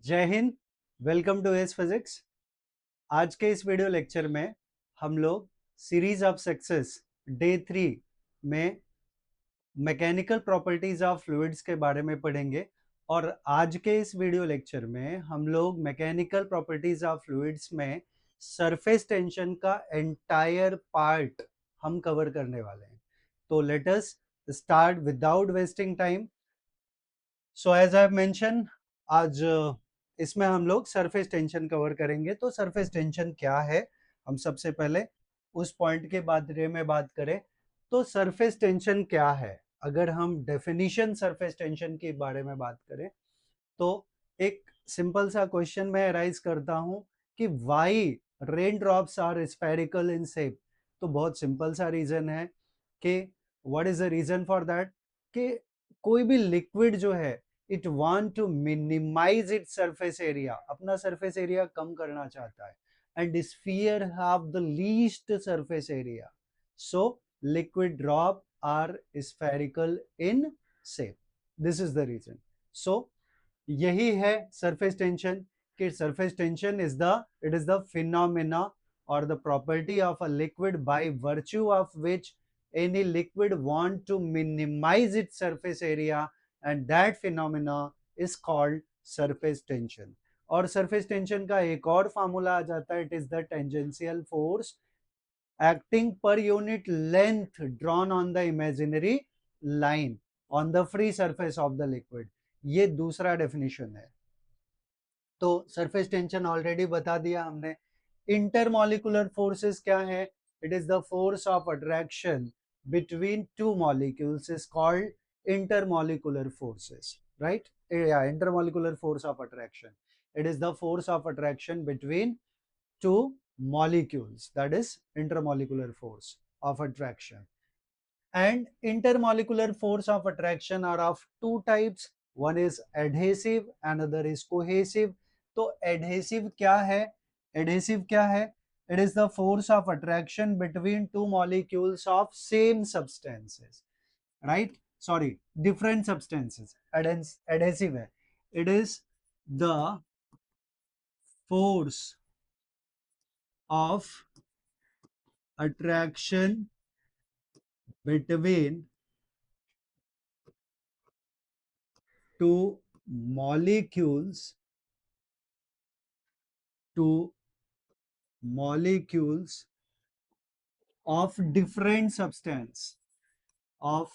जय हिंद। Welcome to S physics. आज के इस वीडियो लेक्चर में हम लोग सीरीज ऑफ सक्सेस डे 3 में मैकेनिकल प्रॉपर्टीज ऑफ फ्लूइड्स के बारे में पढ़ेंगे। और आज के इस वीडियो लेक्चर में हम लोग मैकेनिकल प्रॉपर्टीज ऑफ फ्लूइड्स में सरफेस टेंशन का एंटायर पार्ट हम कवर करने वाले हैं। तो let us start without wasting time. So as I mention, आज इसमें हम लोग सरफेस टेंशन कवर करेंगे। तो सरफेस टेंशन क्या है, हम सबसे पहले उस पॉइंट के बारे में बात करें। तो सरफेस टेंशन क्या है, अगर हम डेफिनेशन सरफेस टेंशन के बारे में बात करें तो एक सिंपल सा क्वेश्चन मैं अराइज करता हूं कि why rain drops are spherical in shape. तो बहुत सिंपल सा रीजन है कि what is the reason for that, कि कोई भी लिक्विड जो है it want to minimise its surface area, अपना सरफेस एरिया कम करना चाहता है। And sphere have the least surface area, so liquid drop are spherical in shape. This is the reason. So यही है सरफेस टेंशन, कि surface tension is the it is the phenomena or the property of a liquid by virtue of which any liquid want to minimize its surface area, and that phenomena is called surface tension. और surface tension का एक और formula आ जाता है, it is the tangential force acting per unit length drawn on the imaginary line on the free surface of the liquid। ये दूसरा definition है। तो सरफेस टेंशन ऑलरेडी बता दिया हमने। इंटरमॉलिक्यूलर फोर्सेस क्या है, it is the force of attraction between two molecules is called intermolecular forces, right. या intermolecular force of attraction, it is the force of attraction between two molecules, that is intermolecular force of attraction. And intermolecular force of attraction are of two types, one is adhesive, another is cohesive। तो adhesive क्या है, adhesive क्या है, it is the force of attraction between two molecules of same substances, right, sorry, different substances। adhesive है, it is the force of attraction between two molecules to molecules of different substance, of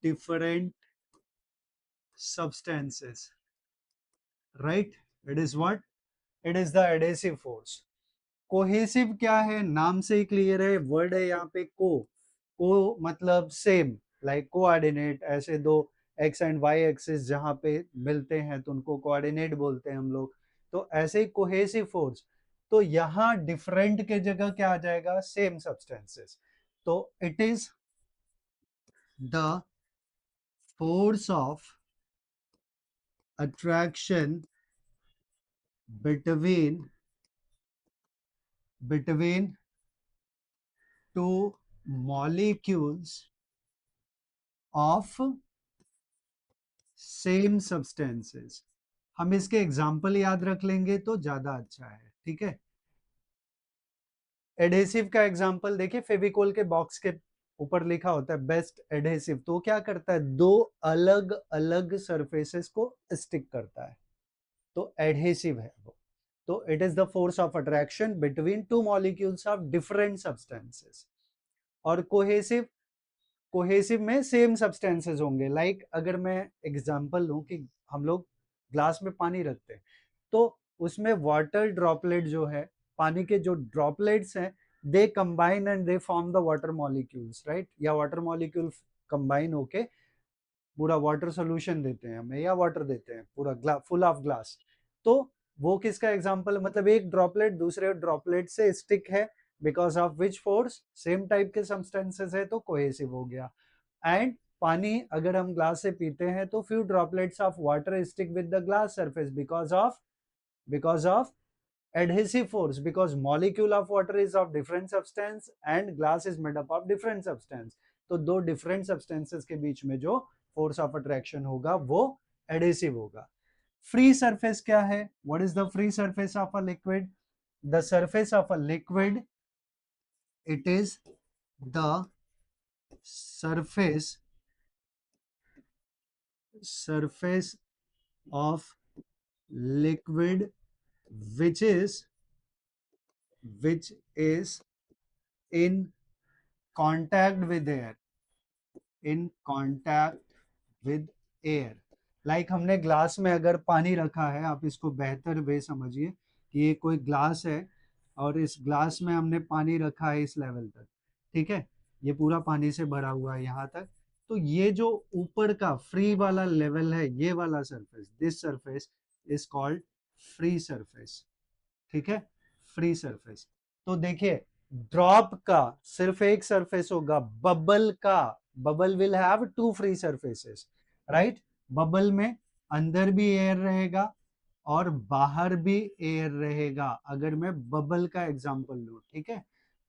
different substances, right। It is what, it is the adhesive force। Cohesive क्या है, नाम से ही clear है, word है यहाँ पे को मतलब सेम, लाइक कोऑर्डिनेट, ऐसे दो एक्स एंड वाई एक्सिस जहां पे मिलते हैं तो उनको कोऑर्डिनेट बोलते हैं हम लोग। तो ऐसे ही कोहेसिव फोर्स, तो यहाँ डिफरेंट के जगह क्या आ जाएगा, सेम सब्सटेंसेस। तो it is the force of attraction between two molecules of same substances। हम इसके एग्जाम्पल याद रख लेंगे तो ज्यादा अच्छा है, ठीक है। एडेसिव का एग्जाम्पल देखिए, फेविकोल के बॉक्स के ऊपर लिखा होता है बेस्ट एडेसिव। तो क्या करता है, दो अलग अलग सरफेसेस को स्टिक करता है, तो एडहेसिव है वो। तो it is the force of attraction between two molecules of different substances. और कोहेसिव, कोहेसिव में सेम सब्सटेंसेस होंगे। लाइक अगर मैं एग्जांपल लूं कि हम लोग ग्लास में पानी रखते हैं, तो उसमें वाटर ड्रॉपलेट जो है, पानी के जो ड्रॉपलेट्स हैं, they combine and they form the water molecules, right. या वाटर मॉलिक्यूल कंबाइन होके पूरा वाटर सोल्यूशन देते हैं हमें, या वाटर देते हैं पूरा फुल ऑफ ग्लास। तो वो किसका एग्जांपल, मतलब एक ड्रॉपलेट दूसरे ड्रॉपलेट से स्टिक है, because of which force, same type के सब्सटेंसेस है तो कोहेसिव हो गया। एंड पानी अगर हम ग्लास से पीते हैं तो few droplets of water stick with the glass surface because of adhesive force, because molecule of water is of different substance and glass is made up of different substance। तो दो different substances के बीच में जो force of attraction होगा वो adhesive होगा। Free surface क्या है? What is the free surface of a liquid? The surface of a liquid, it is the surface of liquid which is in contact with air, in contact with air. Like हमने glass में अगर पानी रखा है, आप इसको बेहतर वे समझिए कि ये कोई ग्लास है और इस ग्लास में हमने पानी रखा है इस लेवल तक, ठीक है, ये पूरा पानी से भरा हुआ है यहाँ तक। तो ये जो ऊपर का फ्री वाला लेवल है, ये वाला surface, this surface is called free surface, ठीक है, फ्री सरफेस। तो देखिए, ड्रॉप का सिर्फ एक सरफेस होगा, बबल का, bubble will have two free surfaces, right. Bubble में अंदर भी एयर रहेगा और बाहर भी एयर रहेगा। अगर मैं बबल का एग्जांपल लूं, ठीक है,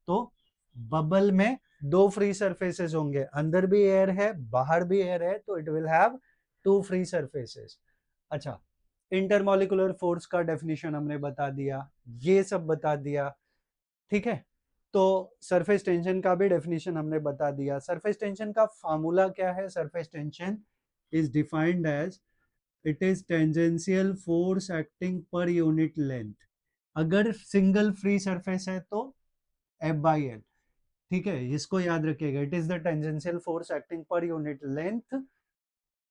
तो बबल में दो फ्री सरफेसेस होंगे, अंदर भी एयर है बाहर भी एयर है, तो it will have two free surfaces. अच्छा, इंटरमॉलिक्यूलर फोर्स का डेफिनेशन हमने बता दिया, ये सब बता दिया, ठीक है। तो सरफेस टेंशन का भी डेफिनेशन हमने बता दिया। सरफेस टेंशन का फार्मूला क्या है? Surface tension is defined as it is tangential force acting per unit length. अगर सिंगल फ्री सरफेस है तो F/L, ठीक है, इसको याद रखिएगा। It is the tangential force acting per unit length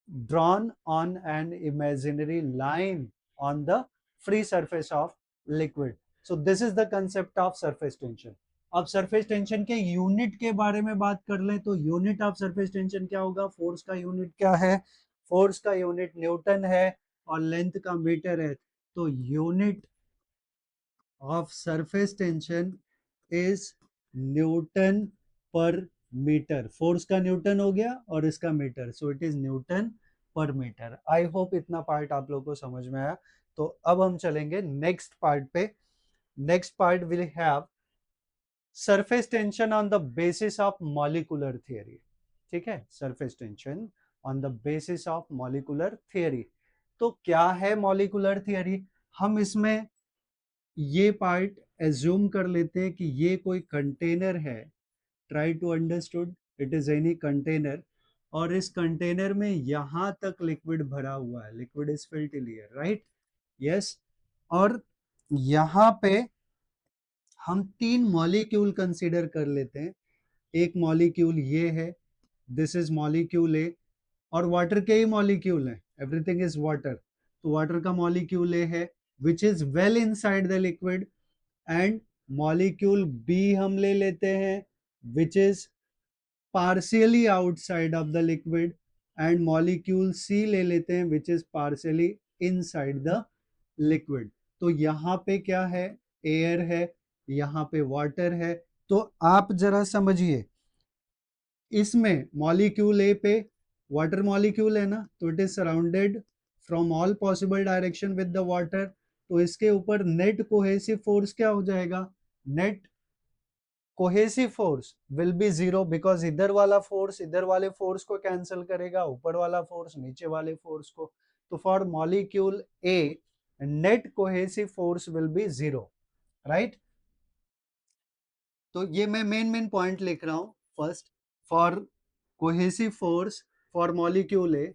drawn on an imaginary line on the free surface of liquid. So this is the concept of surface tension. अब surface tension के unit के बारे में बात कर ले तो unit of surface tension क्या होगा? फोर्स का यूनिट क्या है? फोर्स का यूनिट न्यूटन है और लेंथ का मीटर है। तो unit of surface tension is newton per metre. Force का न्यूटन हो गया और इसका metre, so it is newton per metre. I hope इतना पार्ट आप लोगों को समझ में आया। तो अब हम चलेंगे नेक्स्ट पार्ट पे। Next part will have surface tension on the basis of molecular theory, ठीक है, surface tension on the basis of molecular theory. तो क्या है मॉलिक्यूलर थियरी? हम इसमें ये पार्ट एज्यूम कर लेते हैं कि ये कोई कंटेनर है। Try to understood, it is any container और इस कंटेनर में यहां तक लिक्विड भरा हुआ है, liquid is filled till here, right, yes. और यहां पे हम तीन मॉलिक्यूल कंसीडर कर लेते हैं। एक मॉलिक्यूल ये है, दिस इज मॉलिक्यूल ए, और वाटर के ही मॉलिक्यूल है, एवरीथिंग इज वाटर। तो वाटर का मॉलिक्यूल ए है which is well inside the liquid, and molecule B हम ले लेते हैं which is partially outside of the liquid, and molecule C ले लेते हैं which is partially inside the liquid. तो यहाँ पे क्या है? एयर है, यहाँ पे वाटर है। तो आप जरा समझिए, इसमें मॉलिक्यूल ए पे वाटर मॉलिक्यूल है ना, तो it is surrounded from all possible direction with the water. तो इसके ऊपर नेट कोहेसिव फोर्स क्या हो जाएगा? Net cohesive force will be zero, because इधर वाला फोर्स इधर वाले फोर्स को कैंसिल करेगा, ऊपर वाला फोर्स नीचे वाले फोर्स को। तो for molecule A net cohesive force will be zero, right. तो ये मैं मेन पॉइंट लिख रहा हूं। First, for cohesive force for molecule A,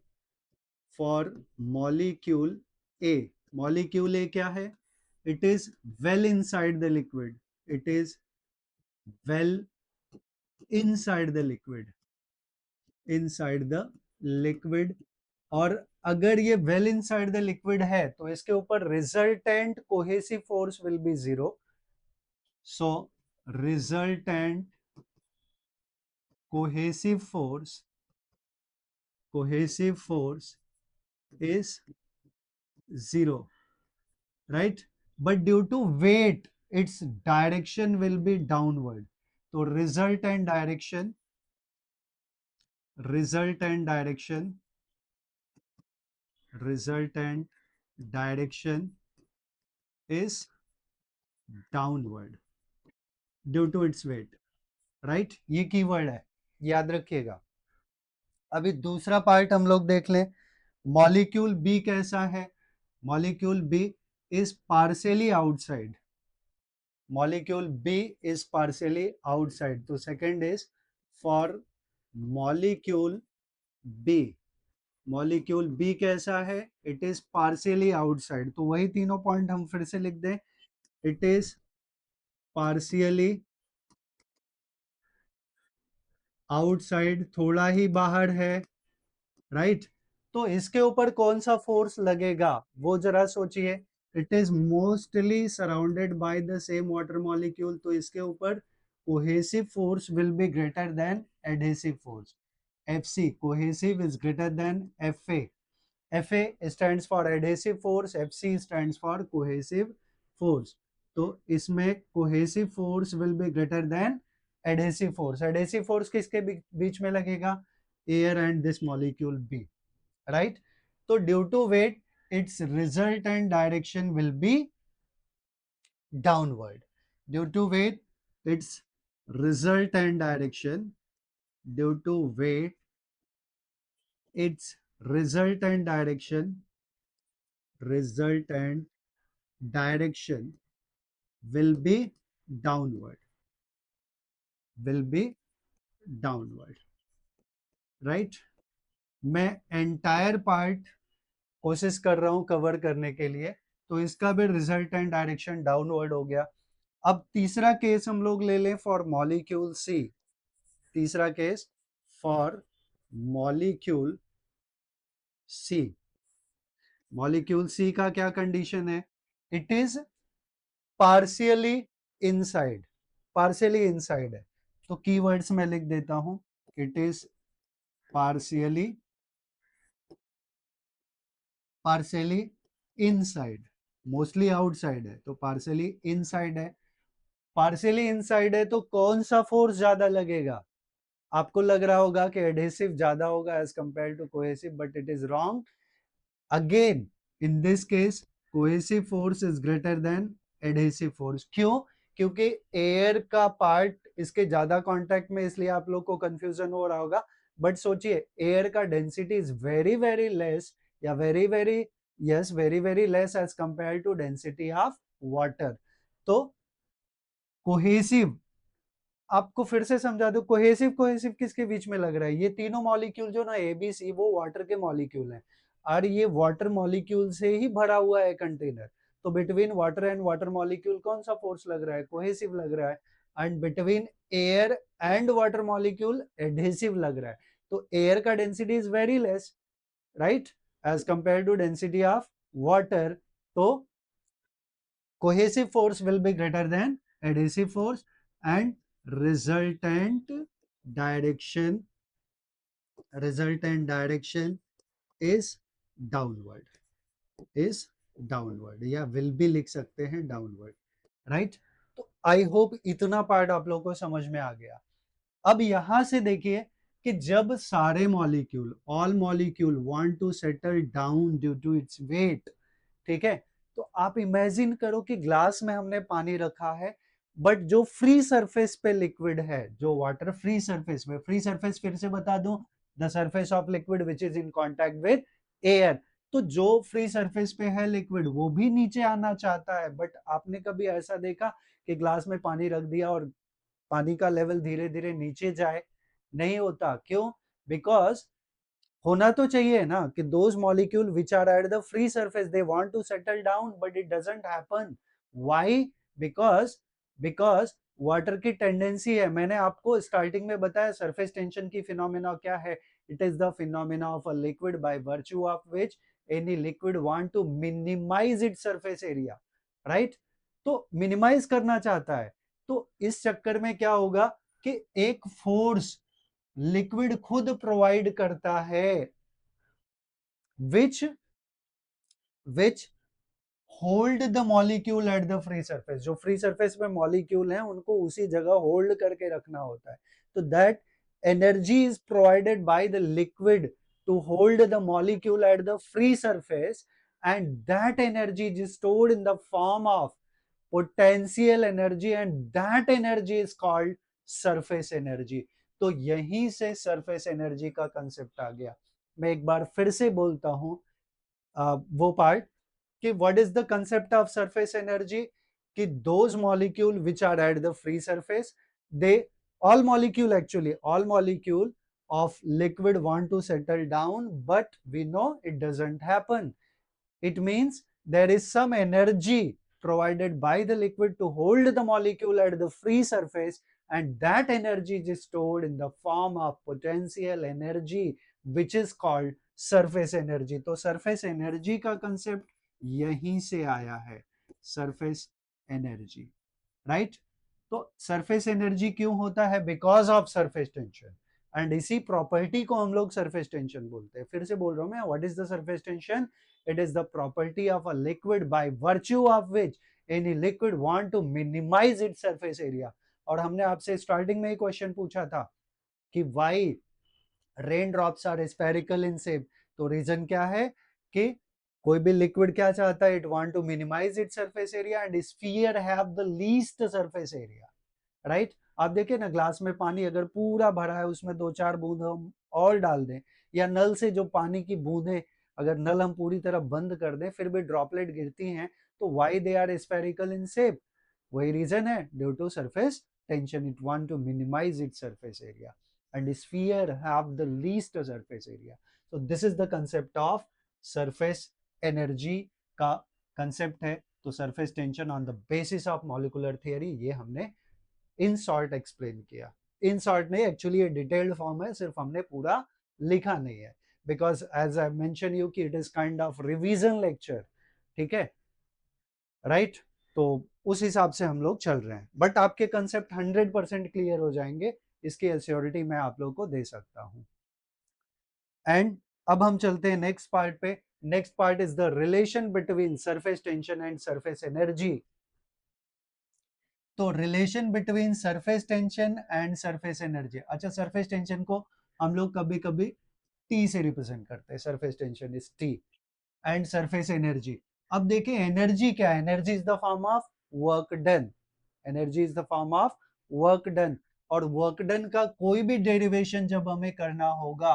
for molecule A, molecule A क्या है? It is well inside the liquid, it is well inside the liquid, inside the liquid. और अगर ये वेल इनसाइड द लिक्विड है तो इसके ऊपर resultant cohesive force will be zero. So resultant cohesive force is zero, right? But due to weight its direction will be downward. So resultant direction is downward due to its weight, right? ये keyword है, याद रखिएगा। अभी दूसरा part हम लोग देख लें। मॉलिक्यूल बी कैसा है? molecule B is partially outside. Molecule B is partially outside. So second is for molecule B. Molecule B कैसा है? It is partially outside. तो वही तीनों पॉइंट हम फिर से लिख दें. इट इज पार्शियली आउटसाइड, थोड़ा ही बाहर है, राइट तो इसके ऊपर कौन सा फोर्स लगेगा वो जरा सोचिए. It is mostly surrounded by the same water molecule. तो इसके ऊपर cohesive force will be greater than adhesive force. FC cohesive is greater then FA. FA stands for adhesive force, FC stands for cohesive force. तो इसमें cohesive force will be greater than adhesive force. Adhesive force किसके बीच में लगेगा? Air and this molecule B, right? तो due to weight, its resultant direction will be downward. Due to weight, its resultant direction, due to weight, its resultant direction will be downward. Will be downward, right? मैं entire part कोशिश कर रहा हूं cover करने के लिए. तो इसका भी रिजल्टेंट डायरेक्शन डाउनवर्ड हो गया. अब तीसरा केस हम लोग ले लें फॉर मॉलिक्यूल सी. तीसरा case for molecule C. Molecule C का क्या कंडीशन है? It is partially inside. Partially inside है. तो कीवर्ड्स में लिख देता हूं. It is partially inside. Mostly outside है तो पार्शियली इनसाइड है. पार्शियली इनसाइड है तो कौन सा फोर्स ज्यादा लगेगा? आपको लग रहा होगा कि एडहेसिव ज्यादा होगा as compare to cohesive, but it is wrong. Again in this case cohesive force is greater than adhesive force. क्यों? क्योंकि एयर का पार्ट इसके ज्यादा कांटेक्ट में, इसलिए आप लोग को कंफ्यूजन हो रहा होगा. बट सोचिए एयर का density is very very less या very very less as compare to density of water. तो कोहेसिव, आपको फिर से समझा दो, कोहेसिव कोहेसिव किसके बीच में लग रहा है? ये तीनों मॉलिक्यूल जो ना ए बी सी वो वाटर के मॉलिक्यूल हैं और ये वाटर मॉलिक्यूल से ही भरा हुआ है कंटेनर. तो between water and water molecule कौन सा फोर्स लग रहा है? कोहेसिव लग रहा है. And between air and water molecule adhesive लग रहा है. तो एयर का density is very less, right, as compare to density of water. तो cohesive force will be greater than adhesive force and resultant direction is downward या will be लिख सकते हैं downward, right? तो आई होप इतना part आप लोगों को समझ में आ गया. अब यहां से देखिए कि जब सारे molecule all molecule want to settle down due to its weight, ठीक है, तो आप इमेजिन करो कि ग्लास में हमने पानी रखा है, बट जो फ्री सरफेस पे लिक्विड है, जो वाटर फ्री सरफेस में, फ्री सरफेस फिर से बता दूं, the surface of liquid which is in contact with air. तो जो फ्री सरफेस पे है लिक्विड वो भी नीचे आना चाहता है. बट आपने कभी ऐसा देखा कि ग्लास में पानी रख दिया और पानी का लेवल धीरे धीरे नीचे जाए? नहीं होता. क्यों? बिकॉज होना तो चाहिए ना कि those molecule which are at the free surface they want to settle down, but it doesn't happen. Why? because water की टेंडेंसी है. मैंने आपको स्टार्टिंग में बताया सरफेस टेंशन की फिनोमेना क्या है. It is the phenomena of a liquid by virtue of which any liquid want to minimise its surface area, right? तो मिनिमाइज करना चाहता है. तो इस चक्कर में क्या होगा कि एक फोर्स लिक्विड खुद प्रोवाइड करता है which hold the molecule eight the free surface. जो फ्री सरफेस में मॉलिक्यूल हैं उनको उसी जगह होल्ड करके रखना होता है. तो that energy is provided by the liquid to hold the molecule at the free surface, and that energy is stored in the form of potential energy, and that energy is called surface energy. तो यहीं से surface energy का concept आ गया. मैं एक बार फिर से बोलता हूं वो पार्ट कि what is the concept of surface energy, कि those molecule which are at the free surface, they all molecule of liquid want to settle down, but we know it doesn't happen. It means there is some energy provided by the liquid to hold the molecule at the free surface, and that energy is stored in the form of potential energy, which is called surface energy. तो surface energy का concept यहीं से आया है, surface energy, right? तो surface energy क्यों होता है? Because of surface tension, and इसी प्रॉपर्टी को हम लोग सरफेस टेंशन बोलते हैं. फिर से बोल रहा हूं मैं, what is the surface tension? It is the property of a liquid by virtue of which any liquid want to minimise its surface area. और हमने आपसे स्टार्टिंग में ही क्वेश्चन पूछा था कि why rain drops are spherical in shape. तो reason क्या है कि कोई भी लिक्विड क्या चाहता है? It want to minimise its surface area, and sphere have the least surface area, right? आप देखिए ना, ग्लास में पानी अगर पूरा भरा है, उसमें 2-4 बूंद हम और डाल दें, या नल से जो पानी की बूंदें, अगर नल हम पूरी तरह बंद कर दें फिर भी ड्रॉपलेट गिरती हैं, तो why they are spherical in shape? वही रीजन है, due to surface tension. It want to minimise its surface area, and sphere have the least surface area. So this is the concept of surface energy का concept है. तो surface tension on the basis of molecular theory, ये हमने in short explain किया. in short नहीं, actually ये detailed form है, सिर्फ हमने पूरा लिखा नहीं है, because as I mentioned you कि it is kind of revision lecture, ठीक है, right? तो उस हिसाब से हम लोग चल रहे हैं, बट आपके कंसेप्ट 100% क्लियर हो जाएंगे, इसकी एश्योरिटी मैं आप लोगों को दे सकता हूं. एंड अब हम चलते हैं नेक्स्ट पार्ट पे. Next part is the relation between surface tension and surface energy. तो relation between surface tension and surface energy. अच्छा, सरफेस टेंशन को हम लोग कभी कभी टी से रिप्रेजेंट करते हैं. Surface tension is T, and surface energy. अब देखिए एनर्जी क्या है? Energy is the form of work done. Energy is the form of work done. और वर्क डन का कोई भी डेरिवेशन जब हमें करना होगा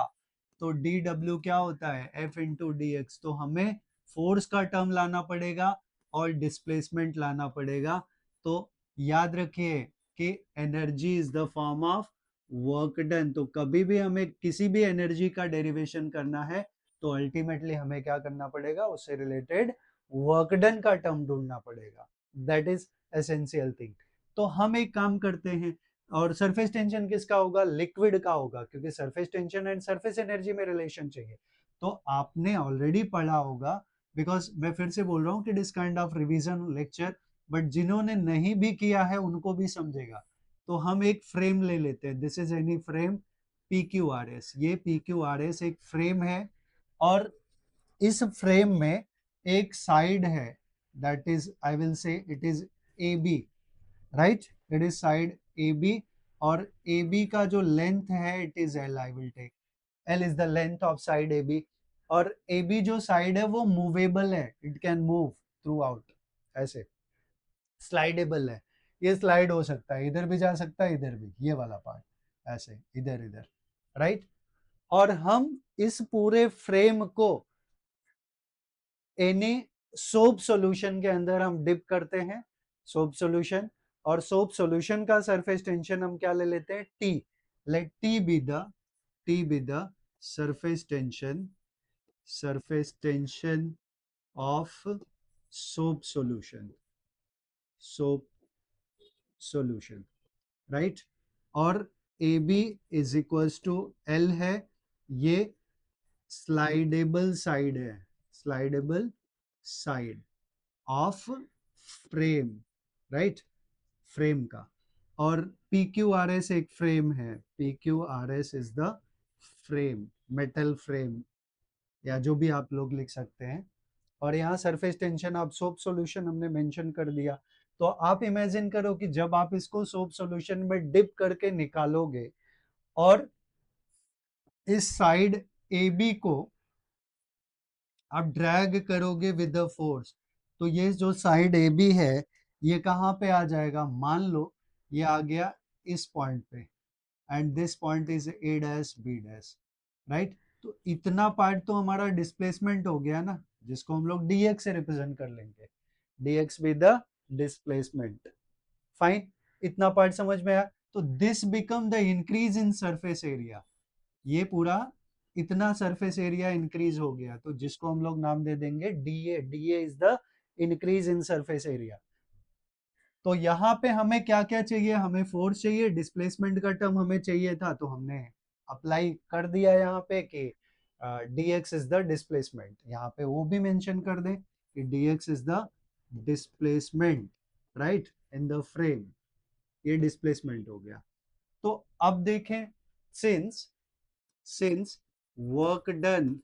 तो डी डब्ल्यू क्या होता है? F into D x. तो हमें फोर्स का टर्म लाना पड़ेगा और डिस्प्लेसमेंट लाना पड़ेगा. तो याद रखिए कि energy is the form of work done. तो कभी भी हमें किसी भी एनर्जी का डेरिवेशन करना है तो अल्टीमेटली हमें क्या करना पड़ेगा? उससे रिलेटेड वर्क डन का टर्म ढूंढना पड़ेगा. That is essential thing. तो हम एक काम करते हैं, और सरफेस टेंशन किसका होगा? लिक्विड का होगा, क्योंकि surface tension and surface energy में रिलेशन चाहिए. तो आपने ऑलरेडी पढ़ा होगा, बिकॉज मैं फिर से बोल रहा हूँ कि this kind of revision lecture, but जिन्होंने नहीं भी किया है उनको भी समझेगा. तो हम एक फ्रेम ले लेते हैं. This is any frame PQRS. ये PQRS एक फ्रेम है, और इस फ्रेम में एक साइड है, that is I will say it is AB, right? It is side AB, और AB का जो लेंथ है it is L. I will take L is the length of side AB. और AB जो side है वो movable है, it can move throughout, ऐसे स्लाइडेबल है. ये स्लाइड हो सकता है, इधर भी जा सकता है, इधर भी, ये वाला पार्ट ऐसे इधर इधर, राइट? और हम इस पूरे फ्रेम को एनी सोप सॉल्यूशन के अंदर हम डिप करते हैं, सोप सॉल्यूशन. और सोप सॉल्यूशन का सरफेस टेंशन हम क्या ले लेते हैं? T. Let T be the surface tension of soap solution, right? और AB is equals to L है. ये slidable side of frame, right? Frame का. और PQRS एक फ्रेम है. PQRS is the frame, metal frame, या जो भी आप लोग लिख सकते हैं. और यहाँ surface tension of soap solution हमने मेंशन कर दिया. तो आप इमेजिन करो कि जब आप इसको सोप सॉल्यूशन में डिप करके निकालोगे और इस साइड AB को आप ड्रैग करोगे विद द फोर्स, तो ये जो साइड AB है ये कहाँ पे आ जाएगा? मान लो ये आ गया इस पॉइंट पे, and this point is A dash B dash, right? तो इतना पार्ट तो हमारा डिस्प्लेसमेंट हो गया ना, जिसको हम लोग dx से रिप्रेजेंट कर लेंगे, dx with the displacement. Fine, इतना पार्ट समझ में आया। तो this become the increase in surface area, ये पूरा इतना सरफेस एरिया इंक्रीज हो गया, तो जिसको हम लोग नाम दे देंगे DA. DA is the increase in surface area. तो यहाँ पे हमें क्या क्या चाहिए, हमें फोर्स चाहिए, डिस्प्लेसमेंट का टर्म हमें चाहिए था, तो हमने अप्लाई कर दिया यहाँ पे कि dx इज द डिस्प्लेसमेंट। यहाँ पे वो भी मेंशन कर दें कि dx is the displacement, right, in the frame. ये डिस्प्लेसमेंट हो गया। तो अब देखें, since since work done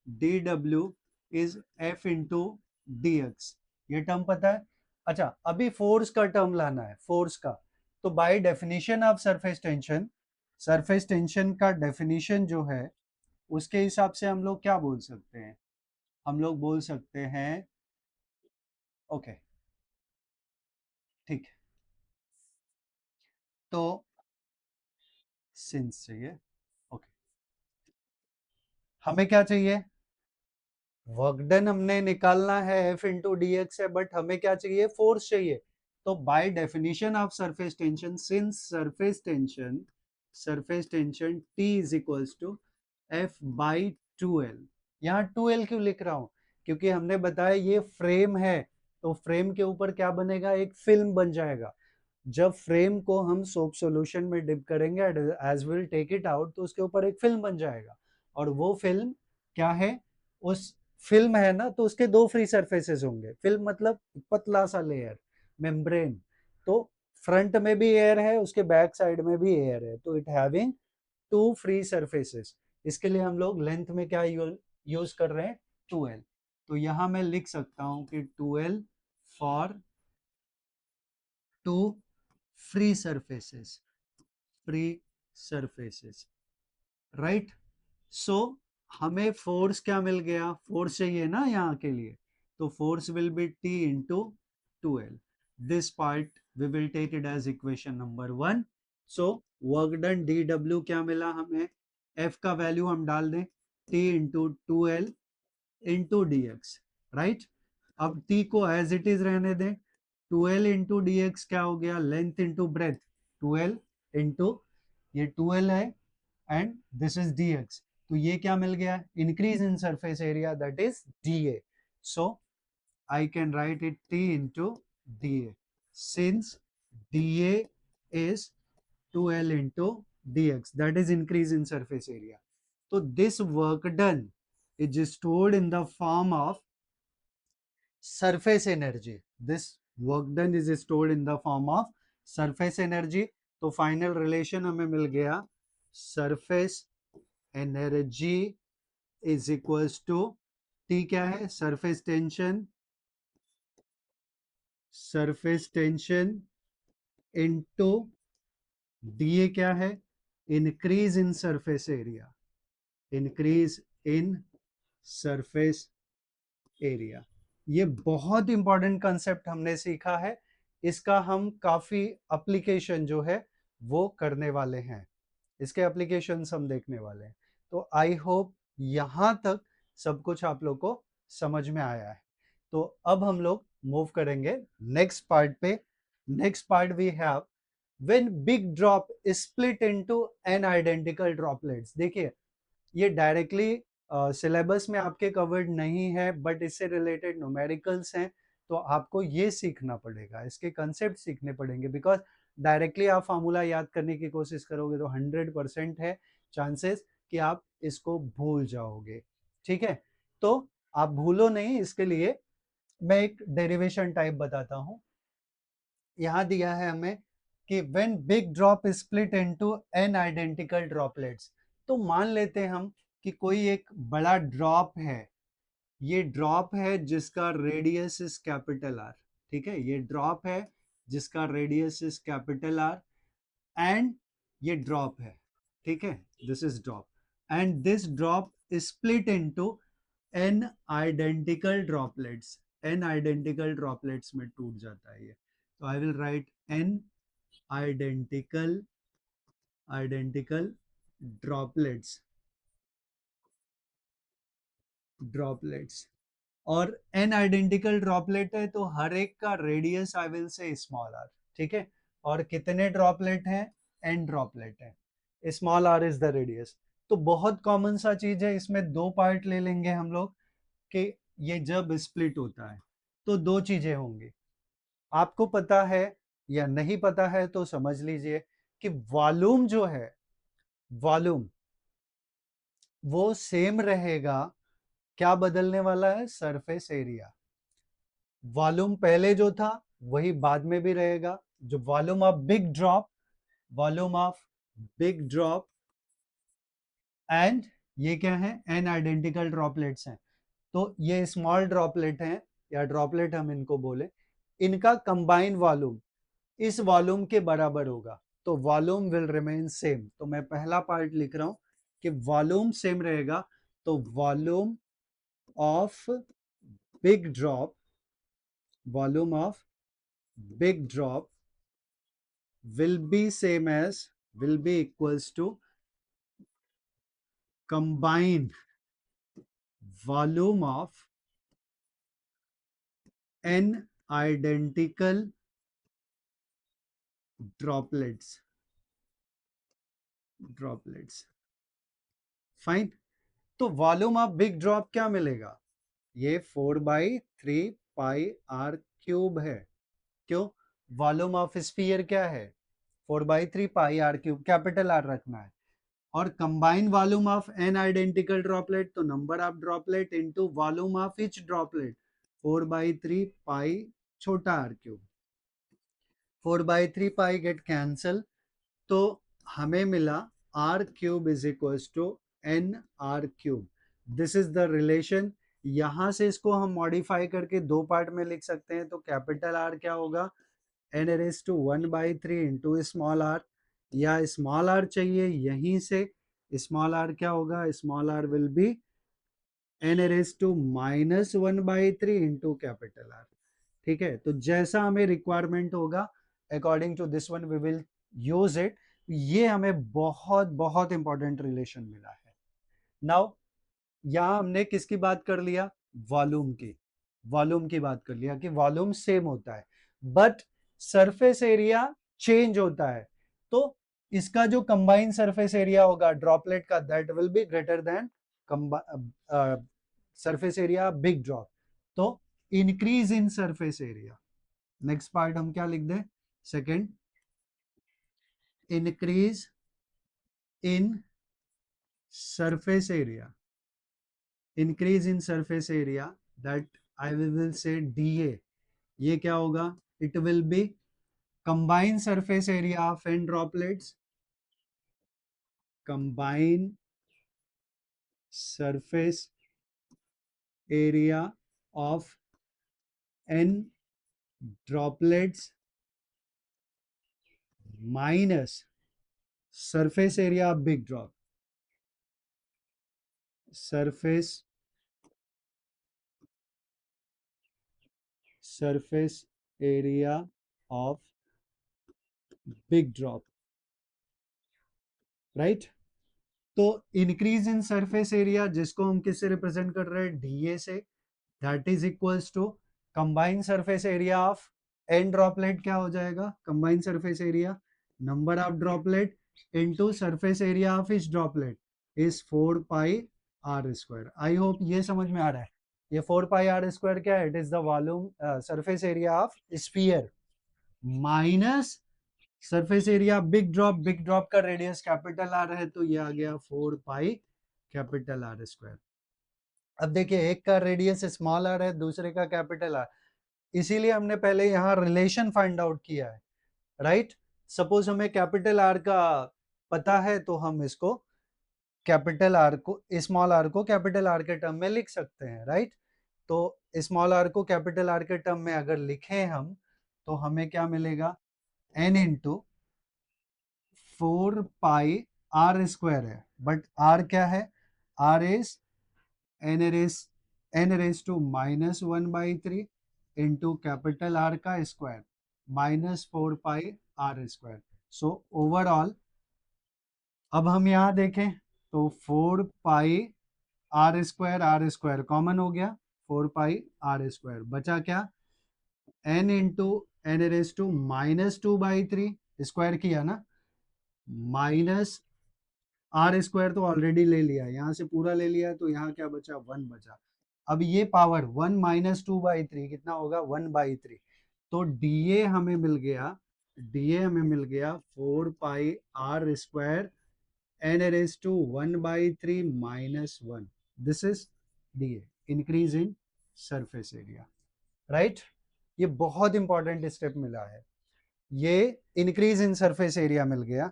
dw is f into dx, ये टर्म पता है। अच्छा, अभी फोर्स का टर्म लाना है, फोर्स का। तो by definition of surface tension का डेफिनेशन जो है, उसके हिसाब से हम लोग क्या बोल सकते हैं, हम लोग बोल सकते हैं, ओके ठीक है, तो सिंस चाहिए, ओके, हमें क्या चाहिए, वर्क डन हमने निकालना है एफ इंटू डी एक्स है, बट हमें क्या चाहिए, फोर्स चाहिए। तो by definition of surface tension, since surface tension T is equals to F by 2l। यहाँ 2l क्यों लिख रहा हूं, क्योंकि हमने बताया ये फ्रेम है, तो फ्रेम के ऊपर क्या बनेगा, एक फिल्म बन जाएगा। जब फ्रेम को हम सोप सॉल्यूशन में डिप करेंगे, as will take it out, तो उसके ऊपर एक फिल्म बन जाएगा। और वो फिल्म क्या है, उस फिल्म है ना, तो उसके दो फ्री सरफेसेस होंगे। फिल्म मतलब पतला सा लेयर, मेम्ब्रेन। तो फ्रंट में भी एयर है, उसके बैक साइड में भी एयर है, तो it having two free surfaces. इसके लिए हम लोग लेंथ में क्या यूज कर रहे हैं, 2l। तो यहां मैं लिख सकता हूं कि 2l for two free surfaces, free surfaces, right. So हमें फोर्स क्या मिल गया, फोर्स चाहिए ना यहाँ के लिए, तो force will be T into 2l। This part we will take it as equation number 1। So work done D W क्या मिला हमें, एफ का वैल्यू हम डाल दें, T into 2l into D X, right. अब टी को एज इट इज रहने दें, 2l इंटू डी एक्स क्या हो गया, length into breadth, 2l into, ये 2l है, एंड दिस इज dx। तो ये क्या मिल गया, increase in surface area, that is dA। So I can write it t into dA, since dA is 2l into dx, that is increase in surface area. So this work done is stored in the form of surface energy. This work done is stored in the form of surface energy. तो final relation हमें मिल गया, surface energy is equals to, T क्या है, surface tension into D क्या है, increase in surface area, increase in surface area. ये बहुत इंपॉर्टेंट कंसेप्ट हमने सीखा है, इसका हम काफी एप्लीकेशन जो है वो करने वाले हैं, इसके एप्लीकेशंस हम देखने वाले हैं। तो आई होप यहाँ तक सब कुछ आप लोग को समझ में आया है। तो अब हम लोग मूव करेंगे नेक्स्ट पार्ट पे। Next part we have when big drop split into N identical droplets. देखिए, ये डायरेक्टली सिलेबस में आपके कवर्ड नहीं है, बट इससे रिलेटेड न्यूमेरिकल्स हैं, तो आपको ये सीखना पड़ेगा, इसके कंसेप्ट सीखने पड़ेंगे, बिकॉज डायरेक्टली आप फार्मूला याद करने की कोशिश करोगे तो 100% है चांसेस कि आप इसको भूल जाओगे। ठीक है, तो आप भूलो नहीं, इसके लिए मैं एक डेरिवेशन टाइप बताता हूं। यहां दिया है हमें कि when big drop split into N identical droplets. तो मान लेते हैं हम कि कोई एक बड़ा ड्रॉप है, ये ड्रॉप है जिसका रेडियस इज कैपिटल आर। ठीक है, ये ड्रॉप है जिसका radius is capital R, and ये ड्रॉप है, ठीक है, this is drop, and this drop split into N identical droplets, N identical droplets में टूट जाता है ये। तो I will write N identical identical droplets droplets. और n आइडेंटिकल ड्रॉपलेट है तो हर एक का radius I will say small R, ठीक है। और कितने ड्रॉपलेट हैं? n ड्रॉपलेट है, small R is the radius. तो बहुत कॉमन सा चीज है, इसमें दो पार्ट ले लेंगे हम लोग कि ये जब स्प्लिट होता है तो दो चीजें होंगी। आपको पता है या नहीं पता है तो समझ लीजिए कि वॉल्यूम जो है, वॉल्यूम वो सेम रहेगा। क्या बदलने वाला है? Surface area. वॉल्यूम पहले जो था वही बाद में भी रहेगा। जो volume of big drop, volume of big drop and ये क्या है? एन आइडेंटिकल ड्रॉपलेट्स हैं। तो ये स्मॉल ड्रॉपलेट हैं या ड्रॉपलेट हम इनको बोले, इनका कंबाइंड वॉल्यूम इस वॉल्यूम के बराबर होगा। तो वॉल्यूम विल रिमेन सेम। तो मैं पहला पार्ट लिख रहा हूं कि वॉल्यूम सेम रहेगा। तो volume of big drop, volume of big drop will be same as, will be equals to combined volume of n identical droplets, droplets। Fine. तो वॉल्यूम ऑफ बिग ड्रॉप क्या मिलेगा? ये 4/3 पाई r क्यूब है। क्यों? Volume of sphere क्या है? 4/3 pi r cube, capital R रखना है। और combine volume of n identical droplet, तो number of droplet into volume of each droplet, 4/3 pi छोटा r cube. 4/3 pi get cancel, तो हमें मिला R cube is equal to n r cube. This is the relation. यहां से इसको हम modify करके दो पार्ट में लिख सकते हैं। तो कैपिटल आर क्या होगा? N raise to 1/3 into small R, या स्मॉल आर चाहिए यहीं से, स्मॉल आर क्या होगा? Small R will be N raise to -1/3 into capital R. ठीक है, तो जैसा हमें रिक्वायरमेंट होगा according to this one we will use it. ये हमें बहुत बहुत इंपॉर्टेंट रिलेशन मिला है। नाउ यहां हमने किसकी बात कर लिया? वॉल्यूम की। वॉल्यूम की बात कर लिया कि वॉल्यूम सेम होता है बट सरफेस एरिया चेंज होता है। तो इसका जो कंबाइंड सरफेस एरिया होगा ड्रॉपलेट का, that will be greater than surface area big drop. तो increase in surface area. Next part हम क्या लिख दें? Second, increase in surface area, increase in surface area, that I will say DA। ये क्या होगा? It will be combined surface area of n droplets, combined surface area of n droplets minus surface area of big drop, surface area of big drop, right? तो increase in surface area जिसको हम किससे represent कर रहे हैं? DA से। That is equals to combined surface area of N droplet. क्या हो जाएगा? Combined surface area number of droplet into surface area of each droplet is 4πr²। I hope ये समझ में आ रहा है। ये 4πr² क्या है? It is the volume surface area of sphere minus surface area big drop. Big drop का radius capital R है तो ये आ गया 4πr²। अब देखिए एक का रेडियस स्मॉल आर है, दूसरे का कैपिटल आर, इसीलिए हमने पहले यहाँ रिलेशन फाइंड आउट किया है, राइट। सपोज हमें कैपिटल आर का पता है तो हम इसको कैपिटल आर को, स्मॉल आर को कैपिटल आर के टर्म में लिख सकते हैं, राइट। तो स्मॉल आर को कैपिटल आर के टर्म में अगर लिखें हम तो हमें क्या मिलेगा? n इंटू 4πr² है, बट r क्या है? r is n raise to -1/3 into capital R का स्क्वायर -4πr²। सो ओवरऑल अब हम यहां देखें तो 4πr² आर स्क्वायर कॉमन हो गया, 4 पाई r स्क्वायर, बचा क्या, n into N raise to -2/3, square किया ना, माइनस आर स्क्वायर तो ऑलरेडी ले लिया, यहाँ से पूरा ले लिया, तो यहाँ क्या बचा, 1 बचा। अब ये पावर 1 -2/3 कितना होगा, 1/3। तो डीए हमें मिल गया, डीए हमें मिल गया 4 पाई r square n raised to 1/3 -1. This is DA, increase in surface area, right? ये बहुत इंपॉर्टेंट स्टेप मिला है, ये इंक्रीज इन सरफेस एरिया मिल गया।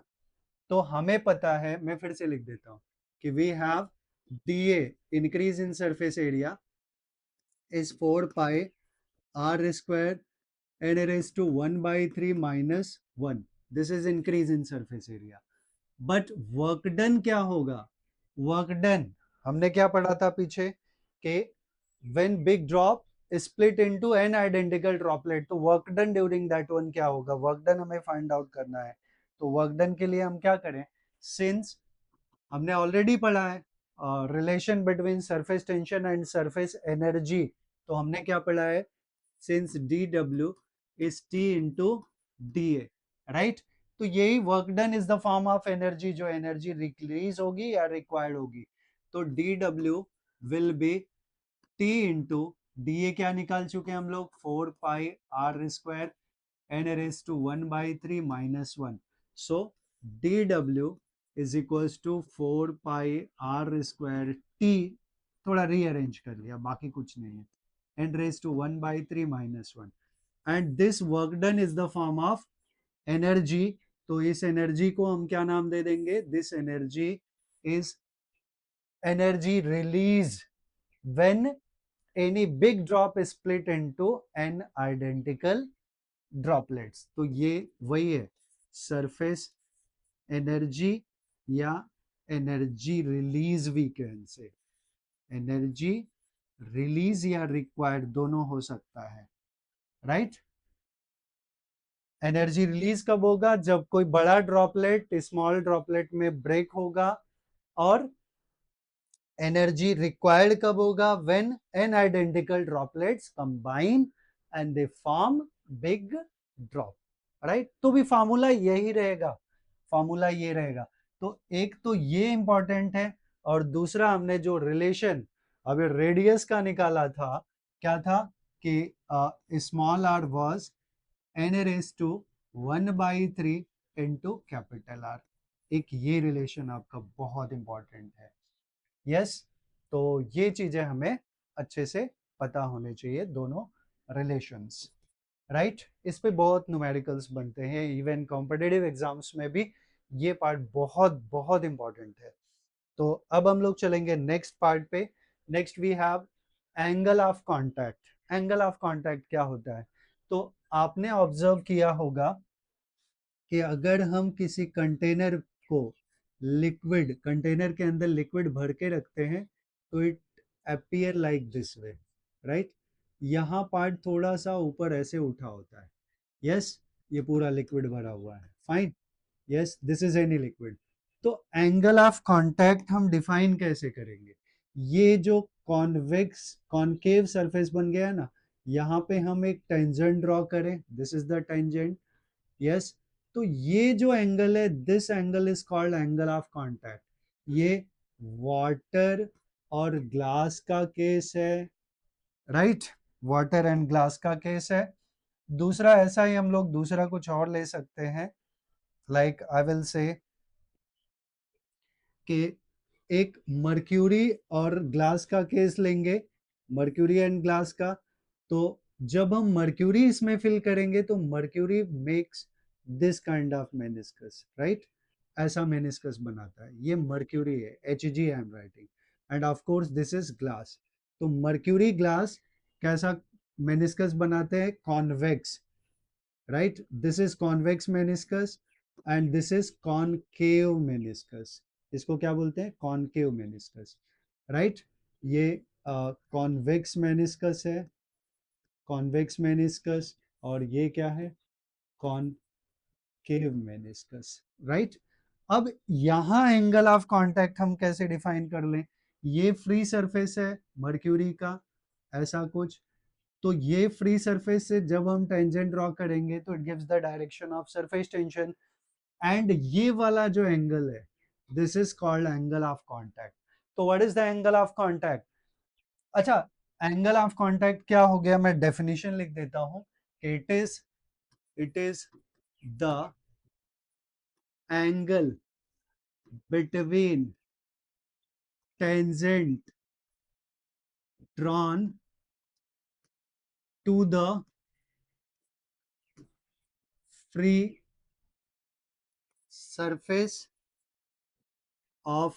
तो हमें पता है, मैं फिर से लिख देता हूं कि we have DA increase in surface area is 4 pi r square n raised to 1/3 -1. This is increase in surface area. But work done क्या होगा, वर्क डन हमने क्या पढ़ा था पीछे कि when big drop split into N identical droplet, तो work done during that one क्या होगा, वर्क डन हमें फाइंड आउट करना है। तो वर्क डन के लिए हम क्या करें, सिंस हमने ऑलरेडी पढ़ा है relation between surface tension and surface energy, तो हमने क्या पढ़ा है, सिंस डी डब्ल्यू is T into d A, right. तो यही work done is the form of energy, जो एनर्जी रिलीज होगी या रिक्वायर्ड होगी। तो D W will be T into d ए, क्या निकाल चुके हम लोग, 4 पाई r square n raised to 1/3 -1. So dw is equals to 4 pi r square t, थोड़ा रीअरेंज कर लिया, बाकी कुछ नहीं है, n raised to 1/3 -1, and this work done is the form of energy. तो इस एनर्जी को हम क्या नाम दे देंगे, this energy is energy release when any big drop is split into n identical droplets। तो ये वही है सरफेस एनर्जी या एनर्जी रिलीज भी कह से, एनर्जी रिलीज या रिक्वायर्ड दोनों हो सकता है, राइट। एनर्जी रिलीज कब होगा, जब कोई बड़ा ड्रॉपलेट स्मॉल ड्रॉपलेट में ब्रेक होगा, और एनर्जी रिक्वायर्ड कब होगा, when an identical droplets combine and they form big drop, right. तो भी फार्मूला यही रहेगा, फार्मूला ये रहेगा। तो एक तो ये इंपॉर्टेंट है, और दूसरा हमने जो रिलेशन अभी रेडियस का निकाला था, क्या था कि small R was n raised to 1/3 into capital R। एक ये रिलेशन आपका बहुत इंपॉर्टेंट है, यस। तो ये चीजें हमें अच्छे से पता होने चाहिए, दोनों रिलेशंस, राइट। इस पे बहुत न्यूमेरिकल्स बनते हैं, इवन कॉम्पिटिटिव एग्जाम्स में भी ये पार्ट बहुत बहुत इंपॉर्टेंट है। तो अब हम लोग चलेंगे नेक्स्ट पार्ट पे। Next we have angle of contact. Angle of contact क्या होता है, तो आपने ऑब्जर्व किया होगा कि अगर हम किसी कंटेनर को, लिक्विड कंटेनर के अंदर लिक्विड भर के रखते हैं, तो it appear like this way, right. यहाँ पार्ट थोड़ा सा ऊपर ऐसे उठा होता है, यस, ये पूरा लिक्विड भरा हुआ है, fine, yes, this is any liquid. तो एंगल ऑफ कांटेक्ट हम डिफाइन कैसे करेंगे, ये जो कॉन्वेक्स कॉनकेव सरफेस बन गया है ना, यहाँ पे हम एक टेंजेंट ड्रॉ करें, this is the tangent, yes. तो ये जो एंगल है, this angle is called angle of contact. ये वाटर और ग्लास का केस है, राइट, वाटर एंड ग्लास का केस है। दूसरा ऐसा ही हम लोग दूसरा कुछ और ले सकते हैं, लाइक आई विल से कि एक मर्क्यूरी और ग्लास का केस लेंगे, मर्क्यूरी एंड ग्लास का। तो जब हम मर्क्यूरी इसमें फिल करेंगे, तो mercury makes this kind of meniscus, right, ऐसा मेनिस्कस बनाता है, ये मर्क्यूरी है, Hg I am writing, end of course this is glass. तो मर्क्यूरी ग्लास कैसा मेनिस्कस बनाते हैं, convex, right, this is convex meniscus and this is concave meniscus. इसको क्या बोलते हैं, कॉनकेव मेनिस्कस, राइट। ये कॉन्वेक्स मेनिस्कस है, कॉन्वेक्स मेनिस्कस, और ये क्या है, कॉनकेव मेनिस्कस, राइट। अब यहां एंगल ऑफ कांटेक्ट हम कैसे डिफाइन कर लें, ये फ्री सरफेस है मर्क्यूरी का, ऐसा कुछ। तो ये फ्री सरफेस से जब हम टेंजेंट ड्रॉ करेंगे तो it gives the direction of surface tension. And ये वाला जो एंगल है, this is called angle of contact. तो what is the angle of contact? अच्छा, एंगल ऑफ कांटेक्ट क्या हो गया, मैं डेफिनेशन लिख देता हूं। It is the angle between tangent drawn to the free surface of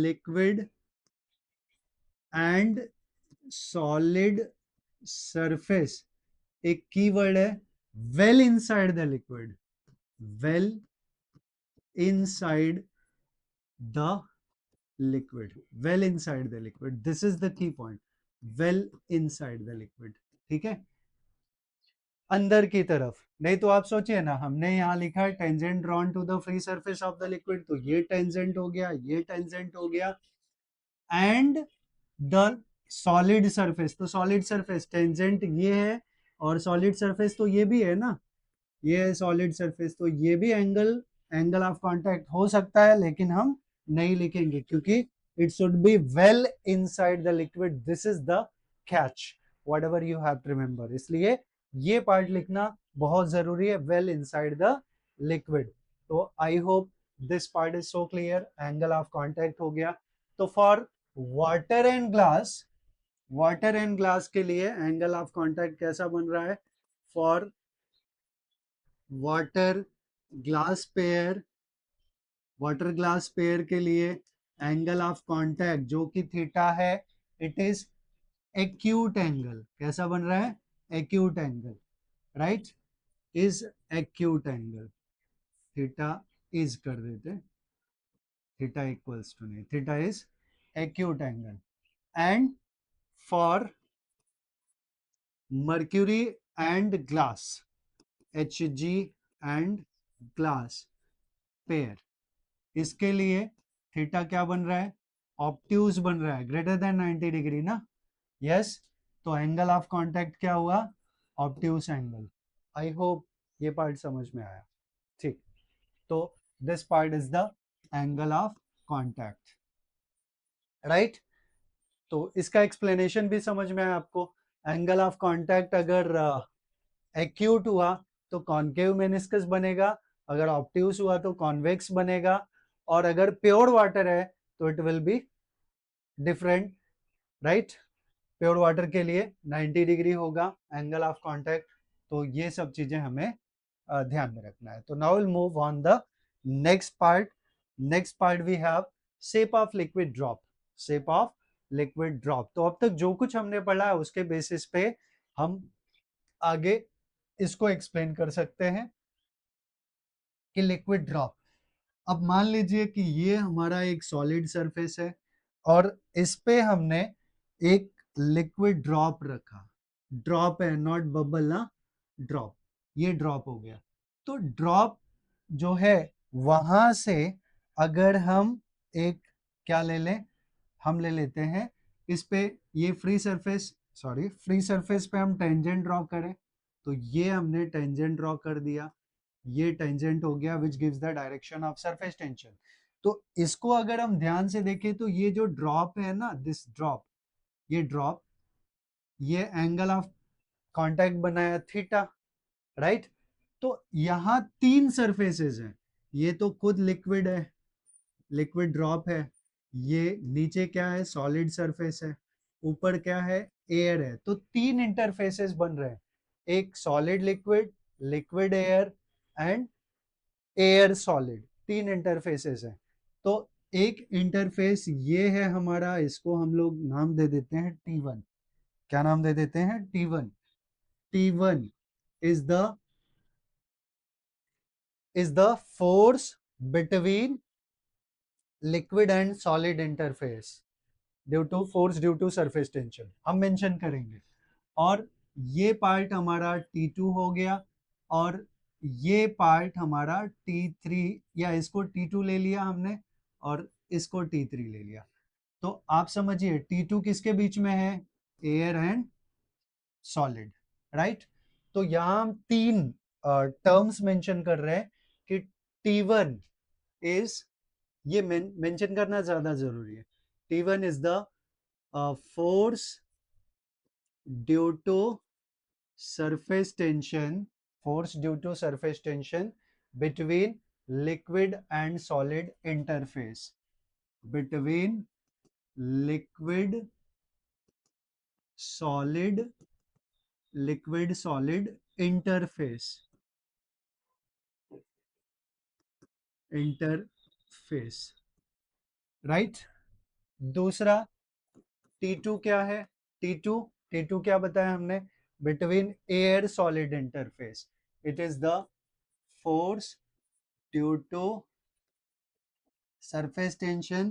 liquid and solid surface। एक कीवर्ड है well inside the liquid, well inside the liquid, well inside the liquid, this is the key point, well inside the liquid. ठीक है, अंदर की तरफ। नहीं तो आप सोचिए ना, हमने यहाँ लिखा है tangent drawn to the free surface of the liquid, तो ये टेंजेंट हो गया, ये टेंजेंट हो गया, एंड द सॉलिड सरफेस। तो सॉलिड सरफेस टेंजेंट ये है और सॉलिड सरफेस तो ये भी है ना, ये है सॉलिड सरफेस। तो ये भी एंगल ऑफ कांटेक्ट हो सकता है, लेकिन हम नहीं लिखेंगे क्योंकि it should be well inside the liquid, this is the catch, whatever you have to remember. इसलिए ये पार्ट लिखना बहुत जरूरी है, वेल इनसाइड द लिक्विड। तो I hope this part is so clear, angle of contact हो गया। तो for water and glass, water and glass के लिए एंगल ऑफ कांटेक्ट कैसा बन रहा है? For water glass pair, water glass pair के लिए एंगल ऑफ कांटेक्ट जो कि थीटा है, इट इज एक्यूट एंगल। कैसा बन रहा है? Acute angle, right, is acute angle. Theta is कर देते, थीटा इक्वल्स टू नहीं, theta is acute angle. And for mercury and glass, Hg and glass pair, इसके लिए थीटा क्या बन रहा है? ऑब्ट्यूज बन रहा है, ग्रेटर देन 90 डिग्री ना। यस, तो एंगल ऑफ कांटेक्ट क्या हुआ? Obtuse angle. आई होप ये पार्ट समझ में आया। ठीक, तो this part is the angle of contact, right. तो इसका एक्सप्लेनेशन भी समझ में आया आपको। एंगल ऑफ कांटेक्ट अगर एक्यूट हुआ तो कॉन्केव मेनिस्कस बनेगा, अगर ऑब्ट्यूज हुआ तो कॉन्वेक्स बनेगा, और अगर प्योर वाटर है तो it will be different, right. Pure water के लिए 90 डिग्री होगा एंगल ऑफ कांटेक्ट। तो ये सब चीजें हमें ध्यान में रखना है। तो now will move on the next part. Next part we have shape of liquid drop, shape of liquid drop. तो अब तक जो कुछ हमने पढ़ा है उसके बेसिस पे हम आगे इसको एक्सप्लेन कर सकते हैं कि लिक्विड ड्रॉप। अब मान लीजिए कि ये हमारा एक सॉलिड सरफेस है और इस पे हमने एक लिक्विड ड्रॉप रखा, ड्रॉप है नॉट बबल ना, ड्रॉप, ये ड्रॉप हो गया। तो ड्रॉप जो है वहां से अगर हम एक क्या ले लें, हम ले लेते हैं इस पे ये free surface, sorry free surface पे हम टेंजेंट ड्रॉ करें, तो ये हमने टेंजेंट ड्रॉ कर दिया, ये टेंजेंट हो गया which gives the direction of surface tension. तो इसको अगर हम ध्यान से देखें तो ये जो ड्रॉप है ना, दिस ड्रॉप, ये ड्रॉप, ये एंगल ऑफ कांटेक्ट बनाया थीटा, राइट। तो यहाँ तीन सरफेसेस हैं, ये तो खुद लिक्विड है, लिक्विड ड्रॉप है, ये नीचे क्या है? सॉलिड सरफेस है, ऊपर क्या है? एयर है। तो तीन इंटरफेसेस बन रहे हैं, एक solid liquid, liquid air and air solid, तीन इंटरफेसेस हैं। तो एक इंटरफेस ये है हमारा, इसको हम लोग नाम दे देते हैं T1। क्या नाम दे देते हैं? T1। T1 is the force between liquid and solid interface due to force due to surface tension, हम मेंशन करेंगे। और ये पार्ट हमारा T2 हो गया, और ये पार्ट हमारा T3, या इसको T2 ले लिया हमने और इसको T3 ले लिया। तो आप समझिए T2 किसके बीच में है, एयर एंड सॉलिड, राइट। तो यहां हम तीन टर्म्स मेंशन कर रहे हैं कि T1 इज, ये मेंशन करना ज्यादा जरूरी है, T1 is the force due to surface tension, force due to surface tension between liquid and solid interface, between liquid solid interface, interface, right. दूसरा T2 क्या है, T2 T2 क्या बताया हमने, between air solid interface, it is the force due to surface tension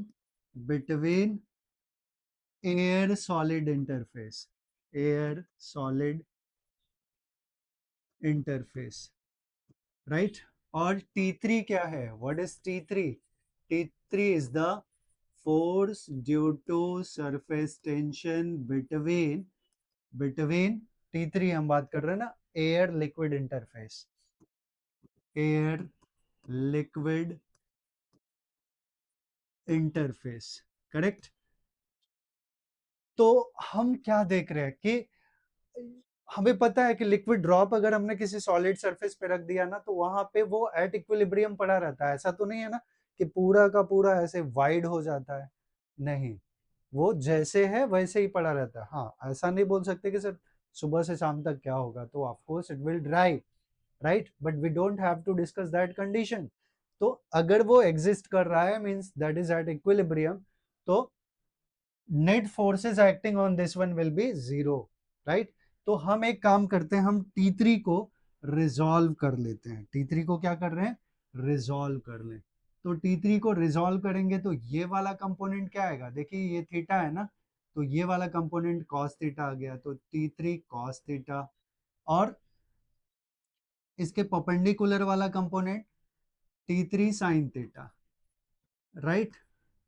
between air solid interface, air solid interface, right। और T3 क्या है, what is T3, T3 is the force due to surface tension between T3 हम बात कर रहे हैं ना, air liquid interface, air liquid interface, correct. तो हम क्या देख रहे हैं कि हमें पता है कि लिक्विड ड्रॉप अगर हमने किसी सॉलिड सरफेस पे रख दिया ना, तो वहां पे वो एट इक्विलिब्रियम पड़ा रहता है, ऐसा तो नहीं है ना कि पूरा का पूरा ऐसे वाइड हो जाता है, नहीं, वो जैसे है वैसे ही पड़ा रहता है। हाँ, ऐसा नहीं बोल सकते कि सर सुबह से शाम तक क्या होगा, तो of course it will dry, right, but we don't have to discuss that condition. तो अगर वो एग्जिस्ट कर रहा है means that is at equilibrium, तो net forces acting on this one will be zero, right. तो हम एक काम करते हैं, हम T3 को रिजॉल्व कर लेते हैं, T3 को क्या कर रहे हैं, रिजॉल्व कर लें। तो T3 को रिजॉल्व करेंगे तो ये वाला कंपोनेंट क्या आएगा, देखिए ये थीटा है ना, तो ये वाला कंपोनेंट cos थीटा आ गया, तो T3 cos थीटा, और इसके परपेंडिकुलर वाला component T3 sin theta, right.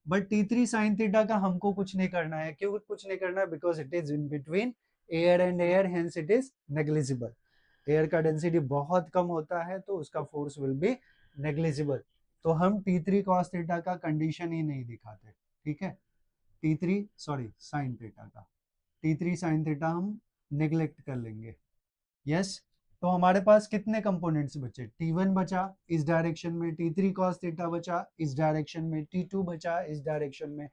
But T3 sin theta का हमको कुछ नहीं करना है, क्यों कुछ नहीं करना है, because it is in between air and air, hence it is negligible, air का डेंसिटी बहुत कम होता है तो उसका फोर्स विल बी नेग्लिजिबल। तो हम T3 cos थीटा का कंडीशन ही नहीं दिखाते, ठीक है, T3 सॉरी sin थीटा का, T3 sin थीटा हम नेग्लेक्ट कर लेंगे, यस। तो हमारे पास कितने कंपोनेंट्स बचे, T1 बचा इस डायरेक्शन में, T3 cos थीटा बचा इस डायरेक्शन में, T2 बचा इस डायरेक्शन में,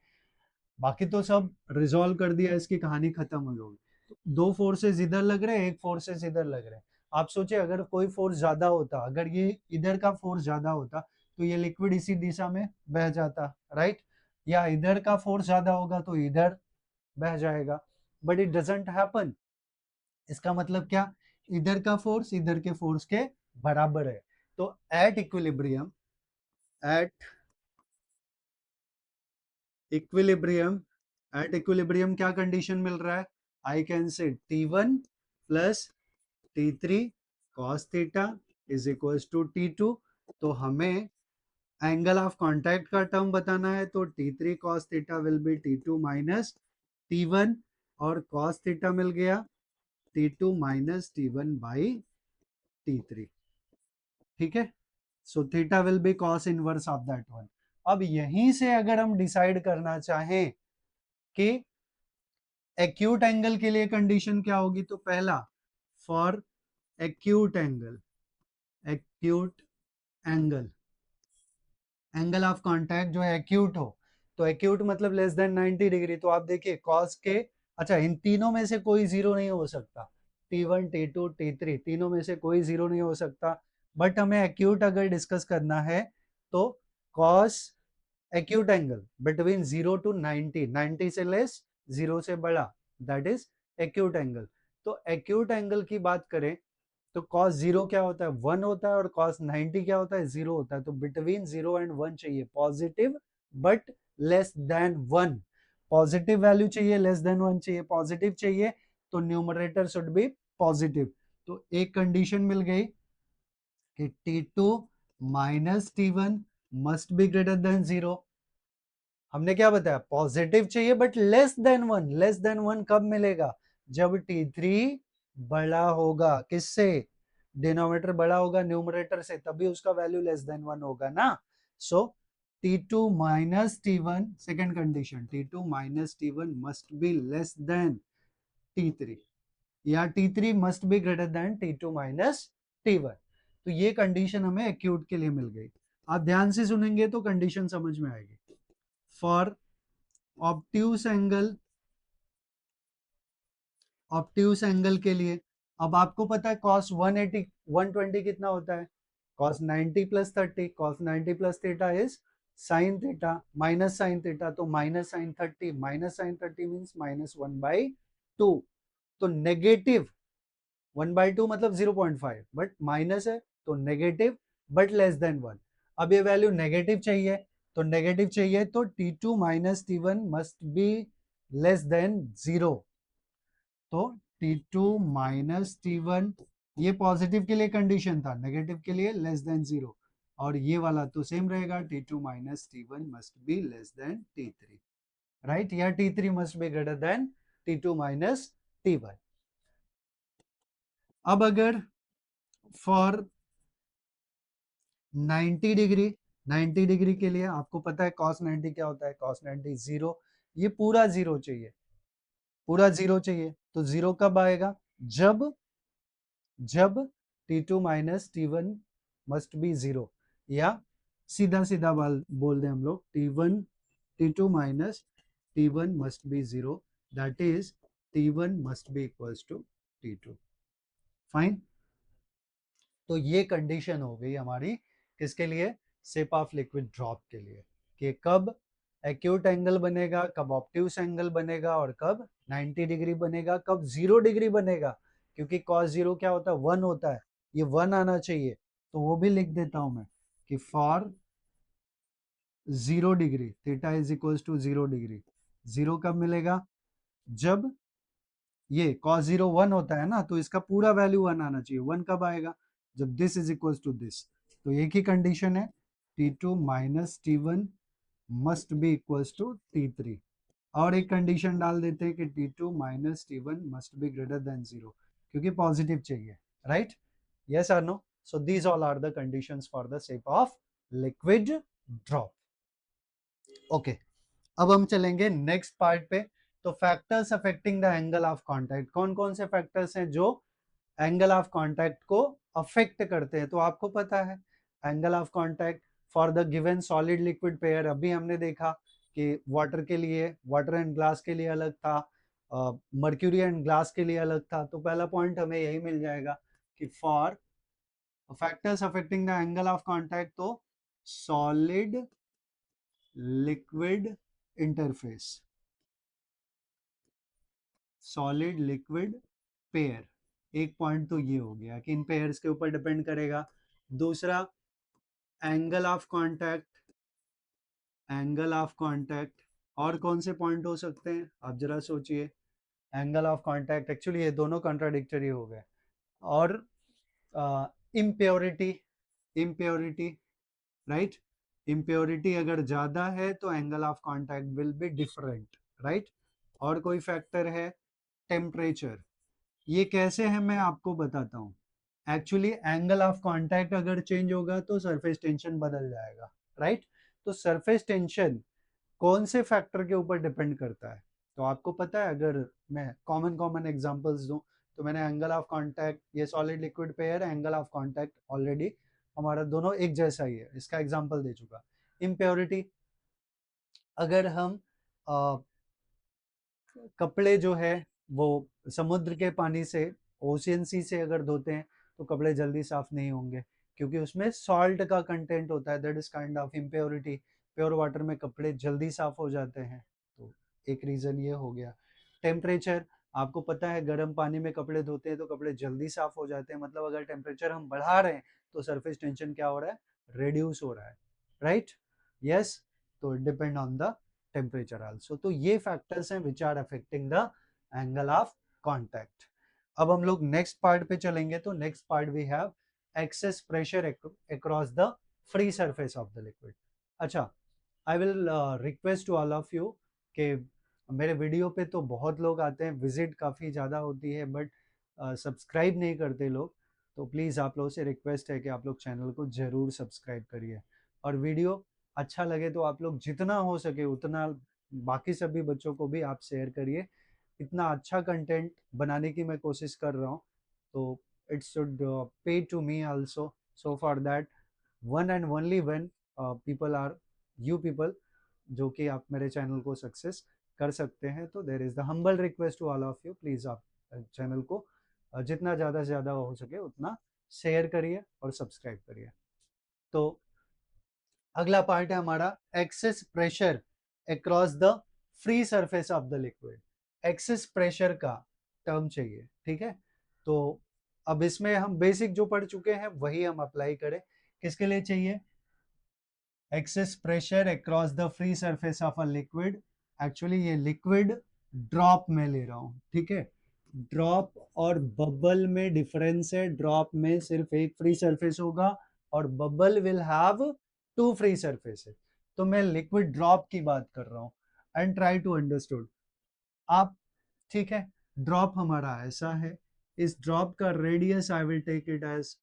बाकी तो सब रिजॉल्व कर दिया, इसकी कहानी खत्म हो गई। दो फोर्सेस इधर लग रहे हैं, एक फोर्सेस इधर लग रहे हैं। आप सोचिए अगर कोई फोर्स ज्यादा होता, अगर ये इधर का फोर्स ज्यादा होता तो ये लिक्विड इसी दिशा में बह जाता, राइट, या इधर का फोर्स ज्यादा होगा तो इधर बह जाएगा, बट इट डजंट हैपन। इसका मतलब क्या, इधर का फोर्स इधर के फोर्स के बराबर है। तो at equilibrium, at equilibrium, at equilibrium क्या कंडीशन मिल रहा है, I can say T1 plus T3 cos theta is equal to T2। तो हमें एंगल ऑफ कांटेक्ट का टर्म बताना है, तो T3 cos theta will be T2 minus T1, और cos थीटा मिल गया T2 minus T1 by T3, ठीक है। So theta will B cos inverse of that one. अब यहीं से अगर हम डिसाइड करना चाहें कि एक्यूट एंगल के लिए कंडीशन क्या होगी, तो पहला, for acute angle, acute angle, angle of contact जो है एक्यूट हो, तो एक्यूट मतलब लेस देन 90 डिग्री। तो आप देखिए कॉस के, अच्छा इन तीनों में से कोई जीरो नहीं हो सकता, T1 T2 T3 तीनों में से कोई जीरो नहीं हो सकता, बट हमें एक्यूट अगर डिस्कस करना है तो cos acute angle between 0 to 90, 90 से लेस, 0 से बड़ा, दैट इज एक्यूट एंगल। तो एक्यूट एंगल की बात करें तो cos 0 क्या होता है, 1 होता है, और cos 90 क्या होता है, 0 होता है। तो बिटवीन 0 एंड 1 चाहिए positive, but less than 1, positive value चाहिए, लेस देन 1 चाहिए, पॉजिटिव चाहिए, तो न्यूमरेटर शुड बी पॉजिटिव। तो एक कंडीशन मिल गई कि T2 minus T1 must be greater than 0, हमने क्या बताया, पॉजिटिव चाहिए but less than one. Less than one कब मिलेगा, जब T3 बड़ा होगा, किससे, डिनोमिनेटर बड़ा होगा न्यूमरेटर से, तभी उसका वैल्यू लेस देन वन होगा ना। सो T2 minus T1, second condition, T2 minus T1 must be less than T3, या T3 must be greater then T2 minus T1। तो ये कंडीशन हमें एक्यूट के लिए मिल गई। आप ध्यान से सुनेंगे तो कंडीशन समझ में आएगी। For obtuse angle, obtuse angle के लिए, अब आपको पता है cos 180 120 कितना होता है, cos 90 plus 30, cos 90 plus theta is sin theta minus sin theta, तो minus sin 30 minus sin 30 means minus 1/2। तो नेगेटिव 1/2 मतलब 0.5, बट माइनस है तो नेगेटिव बट लेस देन 1। अब ये वैल्यू नेगेटिव चाहिए, तो नेगेटिव चाहिए तो T2 minus T1 must be less than 0। तो T2 माइनस T1, ये पॉजिटिव के लिए कंडीशन था, नेगेटिव के लिए लेस देन 0, और ये वाला तो सेम रहेगा, T2 minus T1 must be less than T3, right, या T3 must be greater then T2 minus T1। अब अगर फॉर 90 डिग्री, 90 डिग्री के लिए आपको पता है cos 90 क्या होता है, cos 90 जीरो, ये पूरा जीरो चाहिए, पूरा जीरो चाहिए। तो जीरो कब आएगा, जब जब T2 minus T1 must be zero, या सीधा सीधा बोल दें हम लोग, T2 minus T1 must be zero, that is T1 must be equals to T2। Fine. तो ये कंडीशन हो गई हमारी किसके लिए, शेप ऑफ लिक्विड ड्रॉप के लिए, कि कब एक्यूट एंगल बनेगा, कब ऑब्ट्यूस एंगल बनेगा, और कब 90 डिग्री बनेगा, कब 0 डिग्री बनेगा, क्योंकि cos 0 क्या होता है, 1 होता है, ये 1 आना चाहिए। तो वो भी लिख देता हूं मैं कि for 0 degree theta is equals to 0 degree, 0 कब मिलेगा, जब ये cos 0 1 होता है ना, तो इसका पूरा वैल्यू 1 आना चाहिए। 1 कब आएगा, जब this is equals to this. तो एक ही कंडीशन है, T2 minus T1 must be equals to T3, और एक कंडीशन डाल देते हैं कि T2 minus T1 must be greater than 0, क्योंकि पॉजिटिव चाहिए, राइट, यस और no. So these all are the conditions for the shape of liquid drop. Okay, अब हम चलेंगे नेक्स्ट पार्ट पे। तो factors affecting the angle of contact, कौन कौन से फैक्टर्स हैं जो एंगल ऑफ कांटेक्ट को अफेक्ट करते हैं। तो आपको पता है angle of contact for the given solid liquid pair, अभी हमने देखा कि वाटर के लिए, वाटर एंड ग्लास के लिए अलग था, मर्क्यूरी एंड ग्लास के लिए अलग था। तो पहला पॉइंट हमें यही मिल जाएगा कि for factors affecting the angle of contact, तो solid liquid interface, solid liquid pair, एक पॉइंट तो ये हो गया कि इन पेयर्स के ऊपर डिपेंड करेगा। दूसरा angle of contact, angle of contact, और कौन से पॉइंट हो सकते हैं आप जरा सोचिए। एंगल ऑफ कांटेक्ट, एक्चुअली ये दोनों कॉन्ट्राडिक्टरी हो गए। और इम्प्योरिटी, इम्प्योरिटी, राइट, इम्प्योरिटी अगर ज्यादा है तो angle of contact will be different, right. और कोई फैक्टर है टेम्परेचर, ये कैसे है मैं आपको बताता हूँ। एक्चुअली एंगल ऑफ कांटेक्ट अगर चेंज होगा तो सरफेस टेंशन बदल जाएगा, राइट। तो सरफेस टेंशन कौन से फैक्टर के ऊपर डिपेंड करता है, तो आपको पता है, अगर मैं कॉमन कॉमन एग्जांपल्स दूं, तो मैंने एंगल ऑफ कांटेक्ट, ये सॉलिड लिक्विड पेयर है, एंगल ऑफ कांटेक्ट ऑलरेडी हमारा दोनों एक जैसा ही है, इसका एग्जांपल दे चुका। इम्प्योरिटी, अगर हम कपड़े जो है वो समुद्र के पानी से, ओशियन सी से अगर धोते हैं तो कपड़े जल्दी साफ नहीं होंगे, क्योंकि उसमें सॉल्ट का कंटेंट होता है, that is kind of impurity. Pure water में कपड़े जल्दी साफ हो जाते हैं, तो एक रीजन ये हो गया। टेम्परेचर, आपको पता है गर्म पानी में कपड़े धोते हैं तो कपड़े जल्दी साफ हो जाते हैं, मतलब अगर टेम्परेचर हम बढ़ा रहे हैं तो सरफेस टेंशन क्या हो रहा है, रिड्यूस हो रहा है, राइट, यस। तो depend on the temperature also. तो ये फैक्टर्स हैं which are affecting the angle of contact. अब हम लोग नेक्स्ट पार्ट पे चलेंगे। तो next part we have excess pressure across the free surface of the liquid. अच्छा, I will request to all of you कि मेरे वीडियो पे तो बहुत लोग आते हैं, विजिट काफ़ी ज़्यादा होती है, बट सब्सक्राइब नहीं करते लोग। तो प्लीज़ आप लोगों से रिक्वेस्ट है कि आप लोग चैनल को ज़रूर सब्सक्राइब करिए, और वीडियो अच्छा लगे तो आप लोग जितना हो सके उतना बाकी सभी बच्चों को भी आप शेयर करिए। इतना अच्छा कंटेंट बनाने की मैं कोशिश कर रहा हूँ, तो it should pay to me also. So for that, one and only when people are you people, जो कि आप मेरे चैनल को सक्सेस कर सकते हैं, तो there is the humble request to all of you, please आप चैनल को जितना ज़्यादा से ज़्यादा हो सके उतना शेयर करिए और सब्सक्राइब करिए। तो अगला पार्ट है हमारा access pressure across the free surface of the liquid. Excess pressure का टर्म चाहिए, ठीक है। तो अब इसमें हम बेसिक जो पढ़ चुके हैं वही हम अप्लाई करें। किसके लिए चाहिए excess pressure across the free surface of a liquid? Actually ये लिक्विड ड्रॉप में ले रहा हूं, ठीक है। ड्रॉप और बबल में डिफरेंस है। ड्रॉप में सिर्फ एक फ्री सरफेस होगा और bubble will have two free surfaces. तो मैं लिक्विड ड्रॉप की बात कर रहा हूं, एंड ट्राई टू अंडरस्टूड आप, ठीक है। ड्रॉप हमारा ऐसा है, इस ड्रॉप का radius I will take it as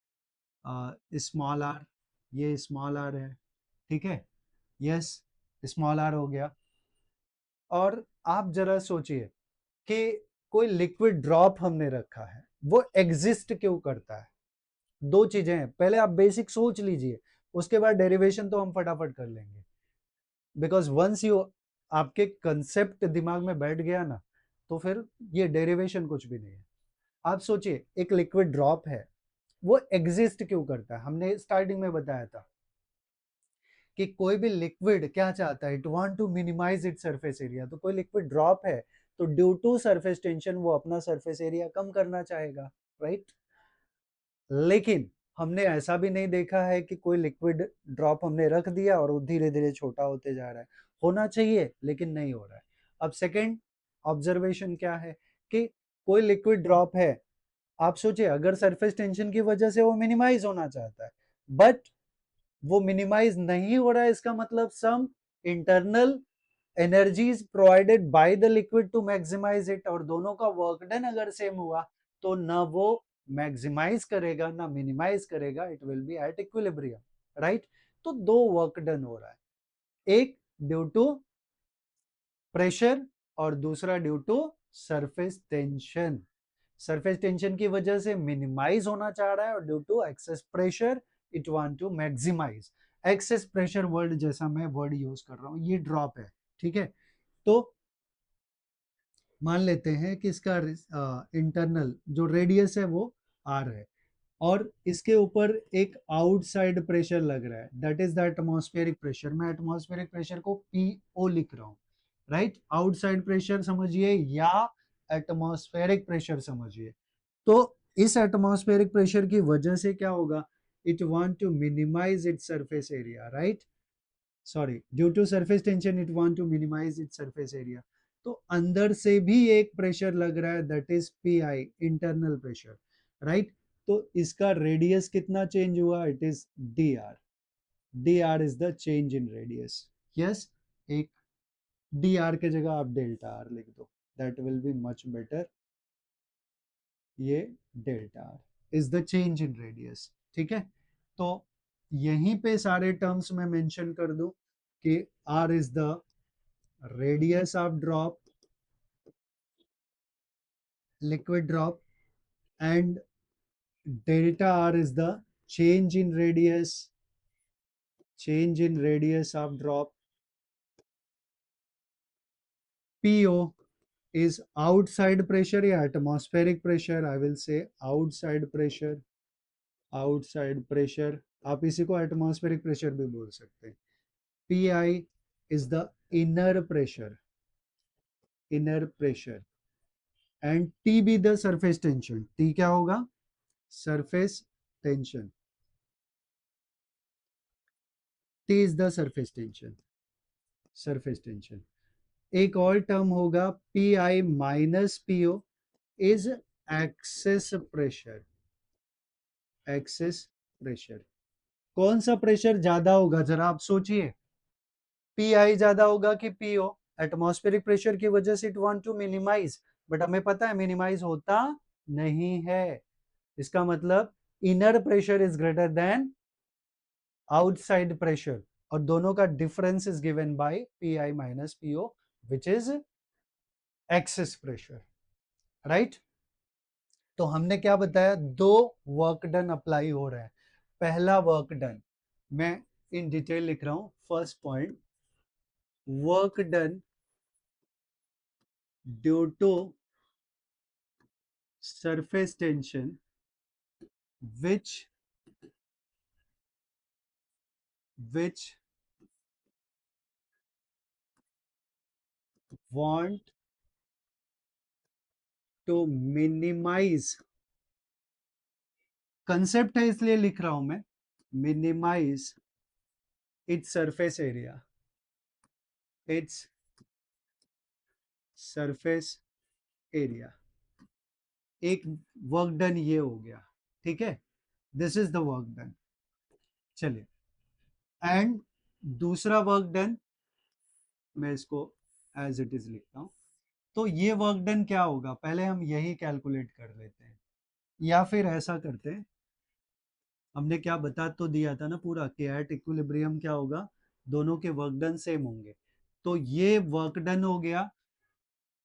small r. ये स्मॉल आर है, ठीक है। यस, स्मॉल आर हो गया। और आप जरा सोचिए कि कोई लिक्विड ड्रॉप हमने रखा है, वो एग्जिस्ट क्यों करता है? दो चीजें हैं, पहले आप बेसिक सोच लीजिए, उसके बाद डेरिवेशन तो हम फटाफट कर लेंगे। बिकॉज वंस यू, आपके कंसेप्ट दिमाग में बैठ गया ना, तो फिर ये डेरिवेशन कुछ भी नहीं है। आप सोचिए, एक लिक्विड ड्रॉप है, वो एग्जिस्ट क्यों करता है? हमने स्टार्टिंग में बताया था कि कोई भी लिक्विड क्या चाहता है, it want to minimize it surface area. तो कोई लिक्विड ड्रॉप है तो ड्यू टू सरफेस टेंशन वो अपना सरफेस एरिया कम करना चाहेगा, राइट। लेकिन हमने ऐसा भी नहीं देखा है कि कोई लिक्विड ड्रॉप हमने रख दिया और वो धीरे धीरे छोटा होते जा रहा है। होना चाहिए लेकिन नहीं हो रहा है। अब सेकेंड ऑब्जर्वेशन क्या है कि कोई लिक्विड ड्रॉप है, आप सोचिए अगर सरफेस टेंशन की वजह से वो मिनिमाइज होना चाहता है, बट वो मिनिमाइज नहीं हो रहा है, इसका मतलब some internal energies provided by the liquid to maximize it, और दोनों का वर्क डन अगर सेम हुआ तो ना वो मैक्सिमाइज करेगा ना मिनिमाइज करेगा, it will B at equilibrium, right. तो दो वर्क डन हो रहा है, एक ड्यू टू प्रेशर और दूसरा due to surface tension. Surface tension की वजह से मिनिमाइज होना चाह रहा है और due to excess pressure it want to maximize. Excess pressure word जैसा मैं वर्ड यूज कर रहा हूं, ये ड्रॉप है, ठीक है। तो मान लेते हैं कि इसका इंटरनल जो रेडियस है वो आर है, और इसके ऊपर एक आउटसाइड प्रेशर लग रहा है, that is the atmospheric pressure. मैं एटमॉस्फेरिक प्रेशर को पीओ लिख रहा हूँ, राइट। आउटसाइड प्रेशर समझिए या एटमॉस्फेरिक प्रेशर समझिए। तो इस एटमॉस्फेरिक प्रेशर की वजह से क्या होगा, it want to minimise its surface area, right. Sorry, due to surface tension it want to minimise its surface area. तो अंदर से भी एक प्रेशर लग रहा है, that is P I, internal pressure, right. तो इसका रेडियस कितना चेंज हुआ, it is d r. D r is the change in radius. Yes, एक डी आर के जगह आप डेल्टा आर लिख दो, that will B much better. ये delta are is the change in radius, ठीक है। तो यहीं पे सारे टर्म्स में मेंशन कर दूं कि r is the radius of drop, liquid drop, and delta r is the change in radius, change in radius of drop. PO is outside pressure या atmospheric pressure, I will say outside pressure, outside pressure, आप इसी को atmospheric pressure भी बोल सकते हैं। PI is the inner pressure, inner pressure, and T be the surface tension। T क्या होगा, surface tension। T is the surface tension, surface tension। एक और टर्म होगा P I minus PO is excess pressure, excess pressure. कौन सा pressure ज्यादा होगा, जरा आप सोचिए। पी आई ज्यादा होगा कि पीओ, एटमॉस्फेरिक प्रेशर की वजह से it want to minimize, but हमें पता है मिनिमाइज होता नहीं है। इसका मतलब inner pressure is greater than outside pressure, और दोनों का difference is given by P I minus P O which is excess pressure, right. तो हमने क्या बताया, दो वर्क डन अप्लाई हो रहे हैं। पहला वर्क डन मैं इन डिटेल लिख रहा हूं, first point, work done due to surface tension which want to minimize, concept है इसलिए लिख रहा हूं मैं, minimize its surface area, its surface area. एक वर्क डन ये हो गया, ठीक है, this is the work done. चलिए, एंड दूसरा वर्क डन मैं इसको एज इट इज लिखता हूं। तो ये वर्क डन क्या होगा, पहले हम यही कैलकुलेट कर लेते हैं, या फिर ऐसा करते हैं, हमने क्या बता तो दिया था ना पूरा कि एट इक्विलिब्रियम क्या होगा, दोनों के वर्क डन सेम होंगे। तो ये वर्क डन हो गया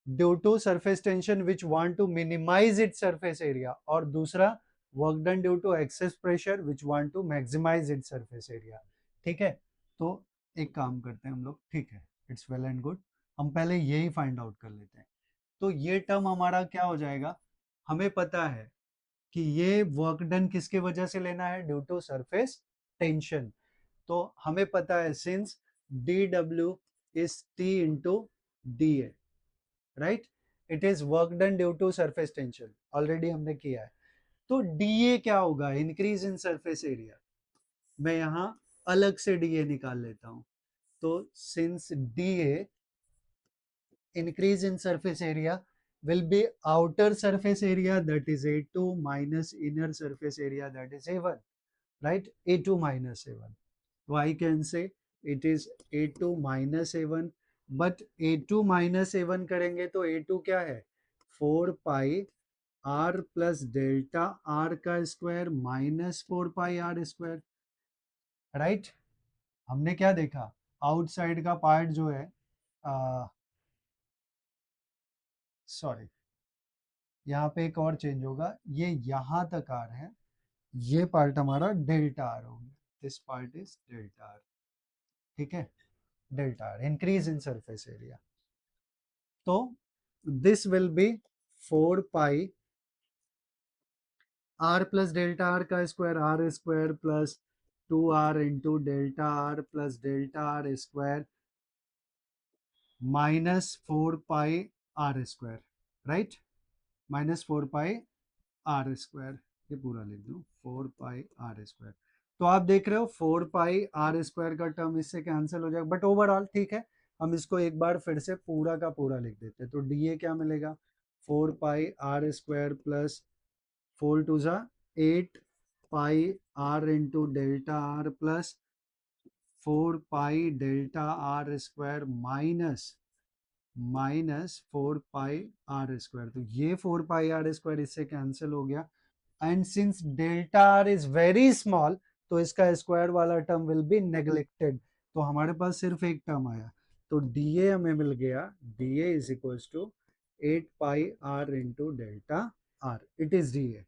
due to surface tension which want to minimize it surface area, और दूसरा work done due to excess pressure which want to maximize it surface area. ठीक है, तो एक काम करते हैं हम लोग, ठीक है, इट्स वेल एंड गुड, हम पहले यही फाइंड आउट कर लेते हैं। तो ये टर्म हमारा क्या हो जाएगा, हमें पता है कि ये वर्क डन किसके वजह से लेना है, ड्यू टू सरफेस टेंशन। तो हमें पता है सिंस डी डब्ल्यू is T into d A, right, it is work done due to surface tension, already हमने किया है। तो डी ए क्या होगा, इंक्रीज इन सरफेस एरिया। मैं यहां अलग से डी ए निकाल लेता हूं। तो since D A increase in surface area will be outer surface area, that is A2 minus inner surface area, that is A1, right, A2 minus A1. So I can say it is A2 minus A1, but A2 minus A1 करेंगे तो A2 क्या है, 4 pi r plus delta r का square minus 4 pi r square, right. हमने क्या देखा, outside का part जो है, सॉरी यहाँ पे एक और चेंज होगा, ये यहाँ तक आ रहे हैं, ये पार्ट हमारा डेल्टा आर हो गया, this part is delta r, ठीक है, delta r increase in surface area. तो this will be 4 pi r plus delta r का square, r square plus 2r into delta are plus delta are square minus 4 pi are square, right, minus 4 pi are square, ये पूरा लिख दूं 4 pi are square. तो आप देख रहे हो 4 पाई आर स्क्वायर का टर्म इससे कैंसिल हो जाएगा, बट ओवरऑल ठीक है, हम इसको एक बार फिर से पूरा का पूरा लिख देते हैं। तो डी ए क्या मिलेगा, 4 पाई आर स्क्वायर प्लस 4 टू ज़ा 8 pi are into delta are plus 4 pi delta are square minus 4 pi are square. तो ये 4 पाई आर स्क्वायर इससे कैंसिल हो गया, and since delta are is very small तो इसका स्क्वायर वाला टर्म विल बी नेग्लेक्टेड, तो हमारे पास सिर्फ एक टर्म आया। तो डी ए हमें मिल गया, d A is equal to 8 pi are into delta r, it is d A,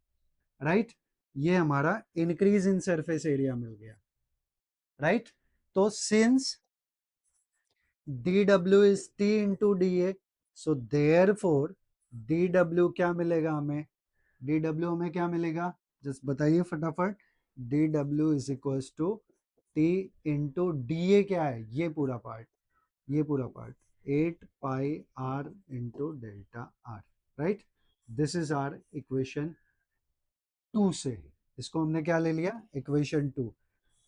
right. ये हमारा इंक्रीज इन सरफेस एरिया मिल गया, राइट। तो since dw is t into dA, so therefore dw क्या मिलेगा हमें, dw हमें क्या मिलेगा, जस्ट बताइए फटाफट, dw is equals to t into dA क्या है, ये पूरा पार्ट, ये पूरा part 8 pi r into delta r, राइट। दिस इज आर इक्वेशन 2 से, इसको हमने क्या ले लिया, इक्वेशन 2।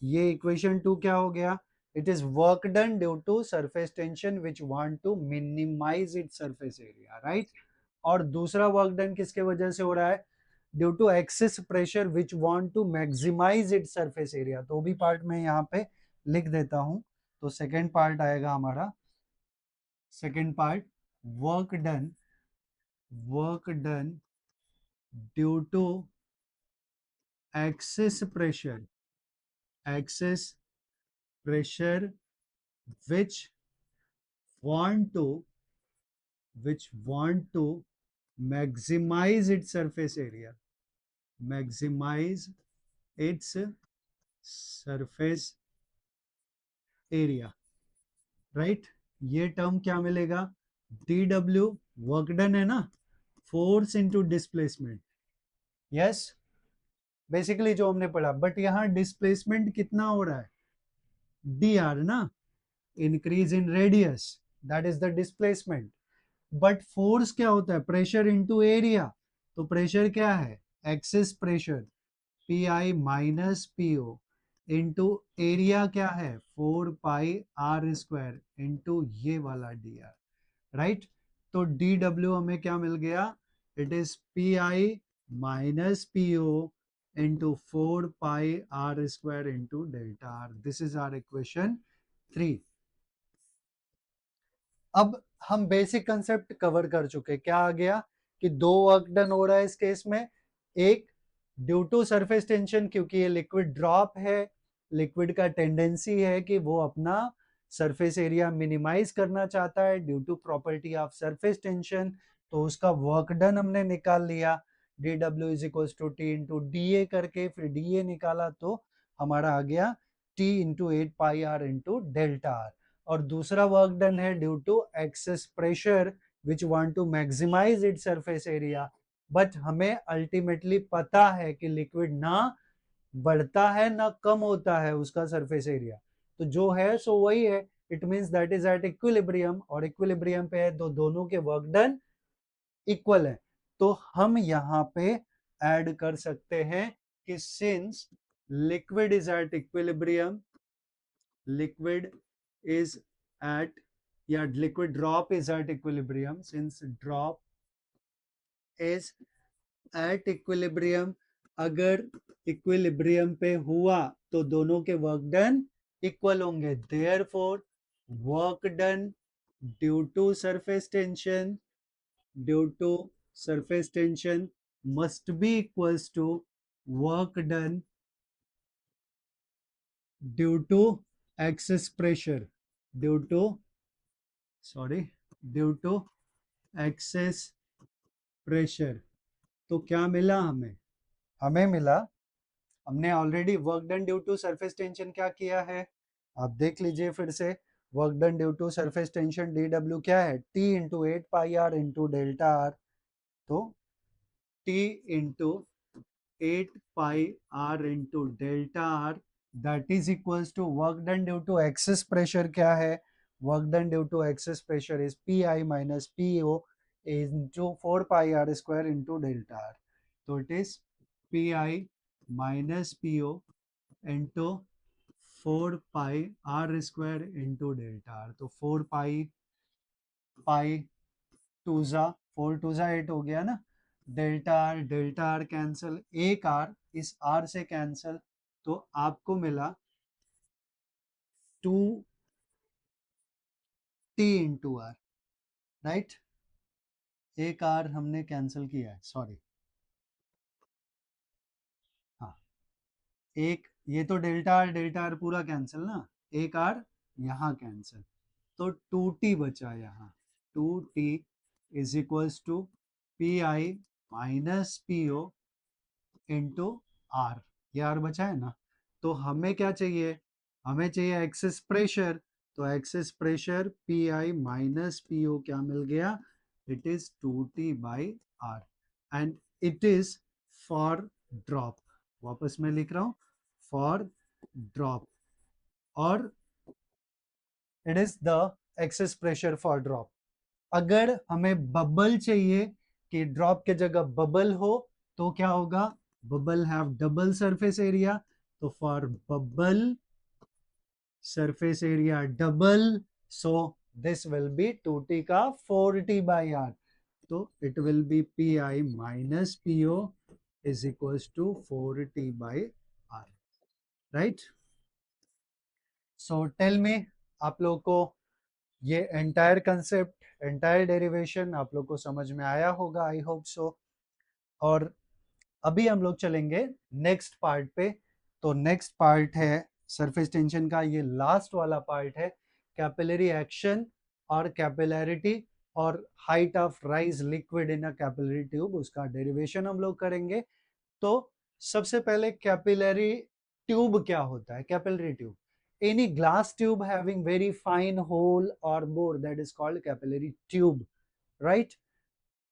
ये इक्वेशन 2 क्या हो गया, it is work done due to surface tension which want to minimize its surface area, right। और दूसरा वर्क डन किसके वजह से हो रहा है, due to excess pressure which want to maximize it surface area. तो भी पार्ट में यहाँ पे लिख देता हूँ, तो सेकेंड पार्ट आएगा हमारा, second part work done due to excess pressure which want to maximize its surface area, maximize its surface area, right ये टर्म क्या मिलेगा, डी डब्ल्यू वर्क डन है ना, force into displacement, yes basically जो हमने पढ़ा, बट यहाँ displacement कितना हो रहा है, डी आर ना, increase in radius, that is the displacement. But force क्या होता है, प्रेशर इनटू एरिया, तो प्रेशर क्या है, excess pressure P I minus P O into area क्या है 4 पाई r² इंटू ये वाला डी आर, राइट। तो डी डब्ल्यू हमें क्या मिल गया, it is P I minus P O into 4 pi r² into delta R, this is our equation 3। अब हम बेसिक कंसेप्ट कवर कर चुके, क्या आ गया कि दो वर्क डन हो रहा है इस केस में, एक ड्यू टू सरफेस टेंशन, क्योंकि ये लिक्विड ड्रॉप है, लिक्विड का टेंडेंसी है कि वो अपना सरफेस एरिया मिनिमाइज करना चाहता है due to property of surface tension, तो उसका वर्क डन हमने निकाल लिया, डी डब्ल्यू is equal to T into d A करके, फिर डी ए निकाला तो हमारा आ गया T into 8 pi r into delta r. और दूसरा वर्क डन है due to excess pressure which want to maximize it surface area, but हमें अल्टीमेटली पता है कि लिक्विड ना बढ़ता है ना कम होता है उसका सरफेस एरिया, तो जो है सो वही है, it means that is at equilibrium, और इक्विलिब्रियम पे है तो दोनों के वर्क डन इक्वल है। तो हम यहाँ पे ऐड कर सकते हैं कि since liquid is at equilibrium, liquid is at, yeah, liquid drop is at equilibrium, since drop is at equilibrium, अगर इक्विलिब्रियम पे हुआ तो दोनों के वर्क डन इक्वल होंगे, therefore work done due to surface tension, due to surface tension must be equals to work done due to excess pressure, due to due to excess pressure. तो क्या मिला हमें, हमें मिला, हमने already work done due to surface tension क्या किया है, आप देख लीजिए फिर से, work done due to surface tension d W क्या है, T into 8 pi r into delta are, तो T into 8 pi r into delta r, that is equals to work done due to excess pressure क्या है, work done due to excess pressure is P I minus P O into 4 pi r² into delta are, तो it is P I minus P O into 4 pi r² into delta are, तो 4 पाई to जा 4 to जा 8 हो गया ना, delta R cancel, एक R इस are से कैंसल, तो आपको मिला 2t इंटू आर, राइट, एक आर हमने कैंसिल किया है, सॉरी, हाँ एक, ये तो डेल्टा आर पूरा कैंसिल ना, एक आर यहाँ कैंसिल, तो 2t बचा यहाँ, 2t is equals to P I minus P O into r, ये आर बचा है ना, तो हमें क्या चाहिए, हमें चाहिए एक्सेस प्रेशर, तो excess pressure P I minus P O क्या मिल गया, it is 2t/r and it is for drop, वापस मैं लिख रहा हूं फॉर ड्रॉप, और it is the excess pressure for drop. अगर हमें बबल चाहिए कि ड्रॉप के जगह बबल हो, तो क्या होगा, bubble have double surface area, तो for bubble surface area double, so this will be 2t का 4t/r, तो it will be P I minus P O is equals to 4t/r, right. So tell me आप लोगों को ये entire concept, entire derivation आप लोग को समझ में आया होगा, आई होप सो। और अभी हम लोग चलेंगे नेक्स्ट पार्ट पे। तो नेक्स्ट पार्ट है सरफेस टेंशन का, ये लास्ट वाला पार्ट है, कैपिलरी एक्शन और कैपिलैरिटी और height of rise liquid in a capillary tube, उसका डेरिवेशन हम लोग करेंगे। तो सबसे पहले कैपिलरी ट्यूब क्या होता है? Capillary tube, any glass tube having very fine hole और bore, that is called capillary tube, right.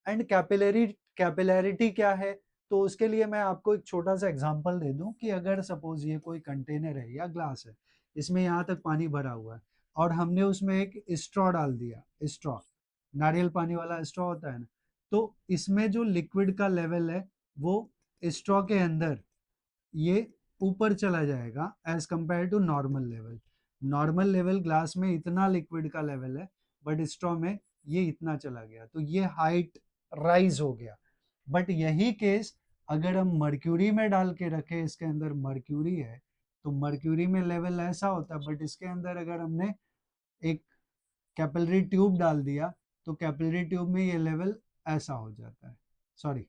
And capillarity क्या है? तो उसके लिए मैं आपको एक छोटा सा एग्जांपल दे दूं कि अगर सपोज ये कोई कंटेनर है या ग्लास है, इसमें यहाँ तक पानी भरा हुआ है और हमने उसमें एक स्ट्रॉ डाल दिया, स्ट्रॉ, नारियल पानी वाला स्ट्रॉ होता है ना, तो इसमें जो लिक्विड का लेवल है वो स्ट्रॉ के अंदर ये ऊपर चला जाएगा as compare to normal level. Normal level glass में इतना लिक्विड का लेवल है, बट स्ट्रॉ में ये इतना चला गया, तो ये हाइट राइज हो गया। बट यही केस अगर हम मर्क्यूरी में डाल के रखें, इसके अंदर मर्क्यूरी है, तो मर्क्यूरी में लेवल ऐसा होता है, बट इसके अंदर अगर हमने एक कैपिलरी ट्यूब डाल दिया तो कैपिलरी ट्यूब में ये लेवल ऐसा हो जाता है, सॉरी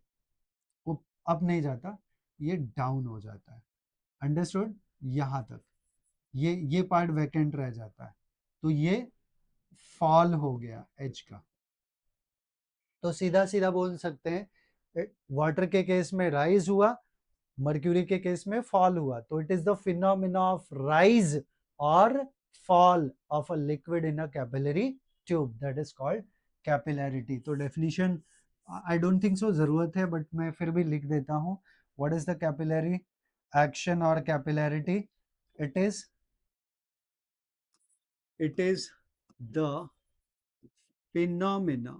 वो अप नहीं जाता, ये डाउन हो जाता है, अंडरस्टूड। यहाँ तक ये पार्ट वैकेंट रह जाता है, तो ये फॉल हो गया एच का। तो सीधा सीधा बोल सकते हैं वाटर के केस में राइज हुआ, मर्क्यूरी के केस में फॉल हुआ, तो it is the phenomena of rise और fall of a liquid in a capillary tube, that is called capillarity. तो definition I don't think so जरूरत है, बट मैं फिर भी लिख देता हूँ। What is the capillary action और capillarity? it is it is the phenomena,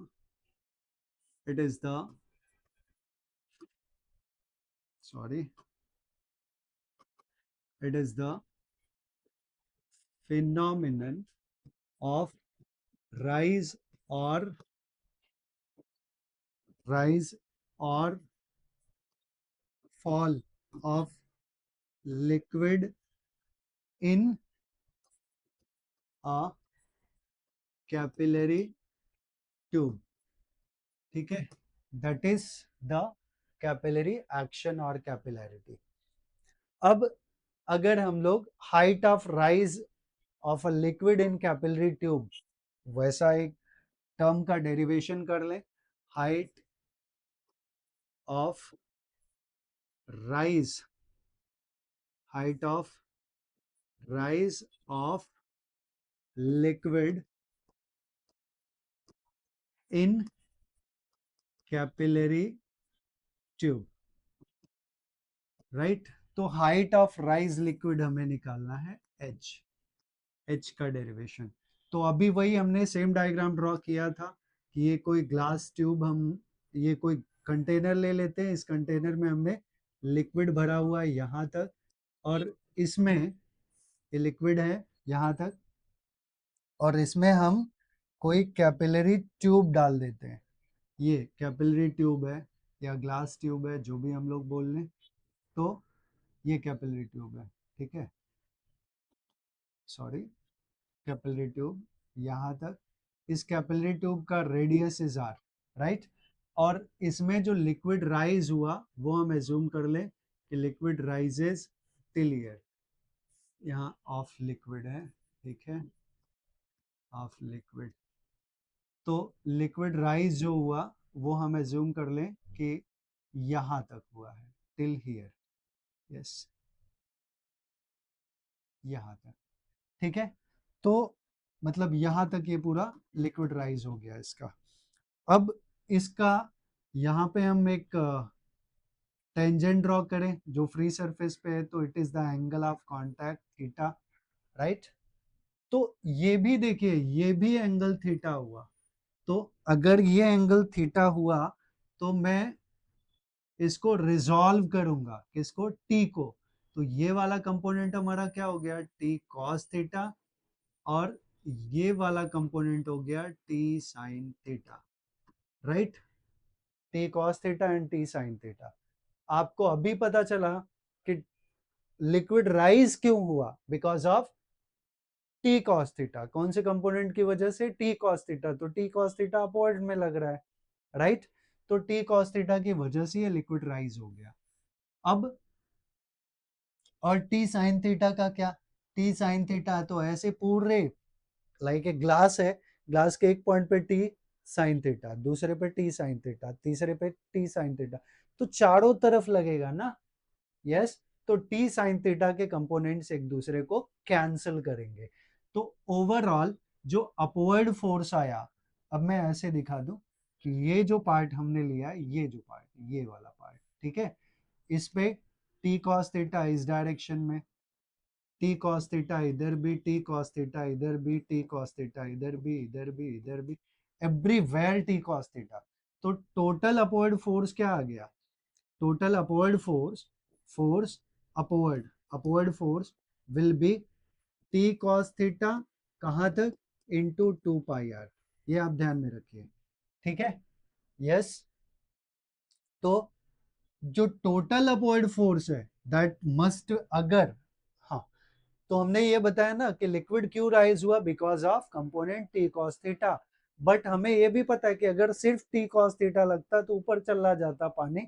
it is the, sorry, it is the phenomenon of rise or rise or fall of liquid in a capillary tube, ठीक है, that is the capillary action or capillarity। अब अगर हम लोग height of rise of a liquid in capillary tube, वैसा एक term का derivation कर लें, height of rise, height of rise of liquid in capillary tube, right. तो हाइट ऑफ राइज लिक्विड हमें निकालना है एच, एच का डेरिवेशन। तो अभी वही हमने सेम डायग्राम ड्रॉ किया था कि ये कोई ग्लास ट्यूब, हम ये कोई कंटेनर ले लेते हैं, इस कंटेनर में हमने लिक्विड भरा हुआ है यहाँ तक, और इसमें ये लिक्विड है यहाँ तक, और इसमें हम कोई कैपिलरी ट्यूब डाल देते हैं, ये कैपिलरी ट्यूब है या ग्लास ट्यूब है, जो भी हम लोग बोल लें, तो ये कैपिलरी ट्यूब है, ठीक है, सॉरी, कैपिलरी ट्यूब यहाँ तक, इस कैपिलरी ट्यूब का रेडियस इज आर, राइट। और इसमें जो लिक्विड राइज हुआ वो हम एज्यूम कर लें कि लिक्विड राइजेस टिल ईयर, यहाँ ऑफ लिक्विड है, ठीक है, ऑफ लिक्विड। तो लिक्विड राइज जो हुआ वो हम एज्यूम कर लें कि यहाँ तक हुआ है, टिल हियर, यस, यहाँ तक, ठीक है। तो मतलब यहाँ तक ये पूरा लिक्विड राइज हो गया इसका। अब इसका यहाँ पे हम एक टेंजेंट ड्रॉ करें जो फ्री सरफेस पे है, तो it is the angle of contact theta, right. तो ये भी देखिए, ये भी एंगल थीटा हुआ, तो अगर ये एंगल थीटा हुआ तो मैं इसको रिजॉल्व करूंगा, किसको? टी को। तो ये वाला कंपोनेंट हमारा क्या हो गया? टी कॉस थीटा, और ये वाला कंपोनेंट हो गया T sine theta, right. T cos theta and T sine theta. आपको अभी पता चला कि लिक्विड राइज क्यों हुआ? Because of T cos theta, कौन से कंपोनेंट की वजह से? टी कॉस थीटा, तो टी कॉस थीटा अपवर्ड में लग रहा है, राइट? तो टी कॉस थीटा की वजह से ये लिक्विड राइज हो गया। अब और टी साइन थीटा का क्या? टी साइन थीटा तो ऐसे पूरे लाइक एक ग्लास है, ग्लास के एक पॉइंट पे टी साइन थीटा, दूसरे पे टी साइन थीटा, तीसरे पे टी साइन थीटा, तो चारों तरफ लगेगा ना। यस, तो टी साइन थीटा के कंपोनेंट्स एक दूसरे को कैंसिल करेंगे, तो ओवरऑल जो अपवर्ड फोर्स आया, अब मैं ऐसे दिखा दूं कि ये जो पार्ट हमने लिया, ये जो पार्ट, ये वाला पार्ट, ठीक है, इस पे टी कॉस थीटा इस डायरेक्शन में, टी कॉस थीटा इधर भी, टी कॉस थीटा इधर भी, टी कॉस थीटा इधर भी, इधर भी, इधर भी, एवरीवेयर टी कॉस थीटा। तो टोटल अपवर्ड फोर्स क्या आ गया? Total upward force, force upward, upward force will be T cos theta कहां तक? इनटू 2 पाई आर, ये आप ध्यान में रखिए, ठीक है? यस, तो जो टोटल अपवर्ड फोर्स है दैट मस्ट, अगर, हाँ, तो हमने ये बताया ना कि लिक्विड क्यों राइज हुआ? Because of component T cos theta. But हमें ये भी पता है कि अगर सिर्फ टी कॉस थीटा लगता तो ऊपर चला जाता पानी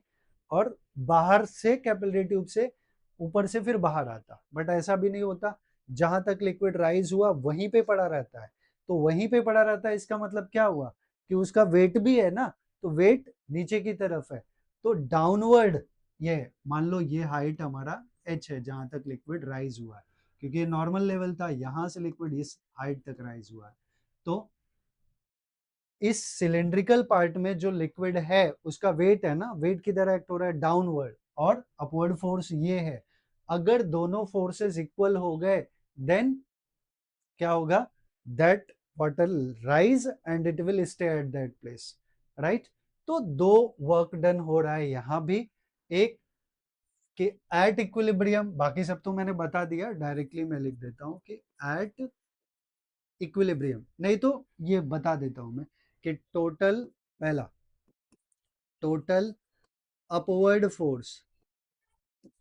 और बाहर से कैपिलरी ट्यूब से ऊपर से फिर बाहर आता, बट ऐसा भी नहीं होता। जहां तक लिक्विड राइज हुआ वहीं पे पड़ा रहता है, तो वहीं पे पड़ा रहता है, इसका मतलब क्या हुआ कि उसका वेट भी है ना, तो वेट नीचे की तरफ है, तो डाउनवर्ड, ये मान लो ये हाइट हमारा h है जहां तक लिक्विड राइज हुआ है, क्योंकि ये नॉर्मल लेवल था, यहां से लिक्विड इस हाइट तक राइज हुआ है, तो इस सिलेंड्रिकल पार्ट में जो लिक्विड है उसका वेट है ना, वेट किधर एक्ट हो रहा है? डाउनवर्ड, और अपवर्ड फोर्स ये है। अगर दोनों फोर्सेस इक्वल हो गए देन क्या होगा? That water rise and it will stay at that place, right? तो दो वर्क डन हो रहा है यहां भी, एक कि एट इक्विलिब्रियम, बाकी सब तो मैंने बता दिया, डायरेक्टली मैं लिख देता हूं कि एट इक्विलिब्रियम, नहीं तो ये बता देता हूं मैं कि टोटल, पहला total upward force,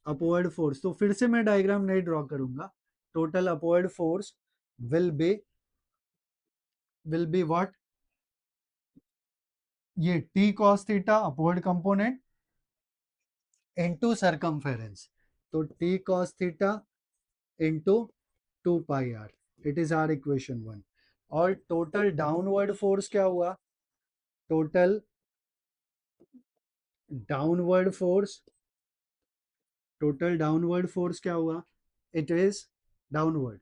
upward force, तो फिर से मैं डायग्राम नहीं ड्रॉ करूंगा, total upward force will be what? ये T cos theta upward component into circumference, तो T cos theta into 2 pi R, it is our equation 1। और टोटल डाउनवर्ड फोर्स क्या हुआ? Total downward force, total downward force क्या हुआ? It is downward,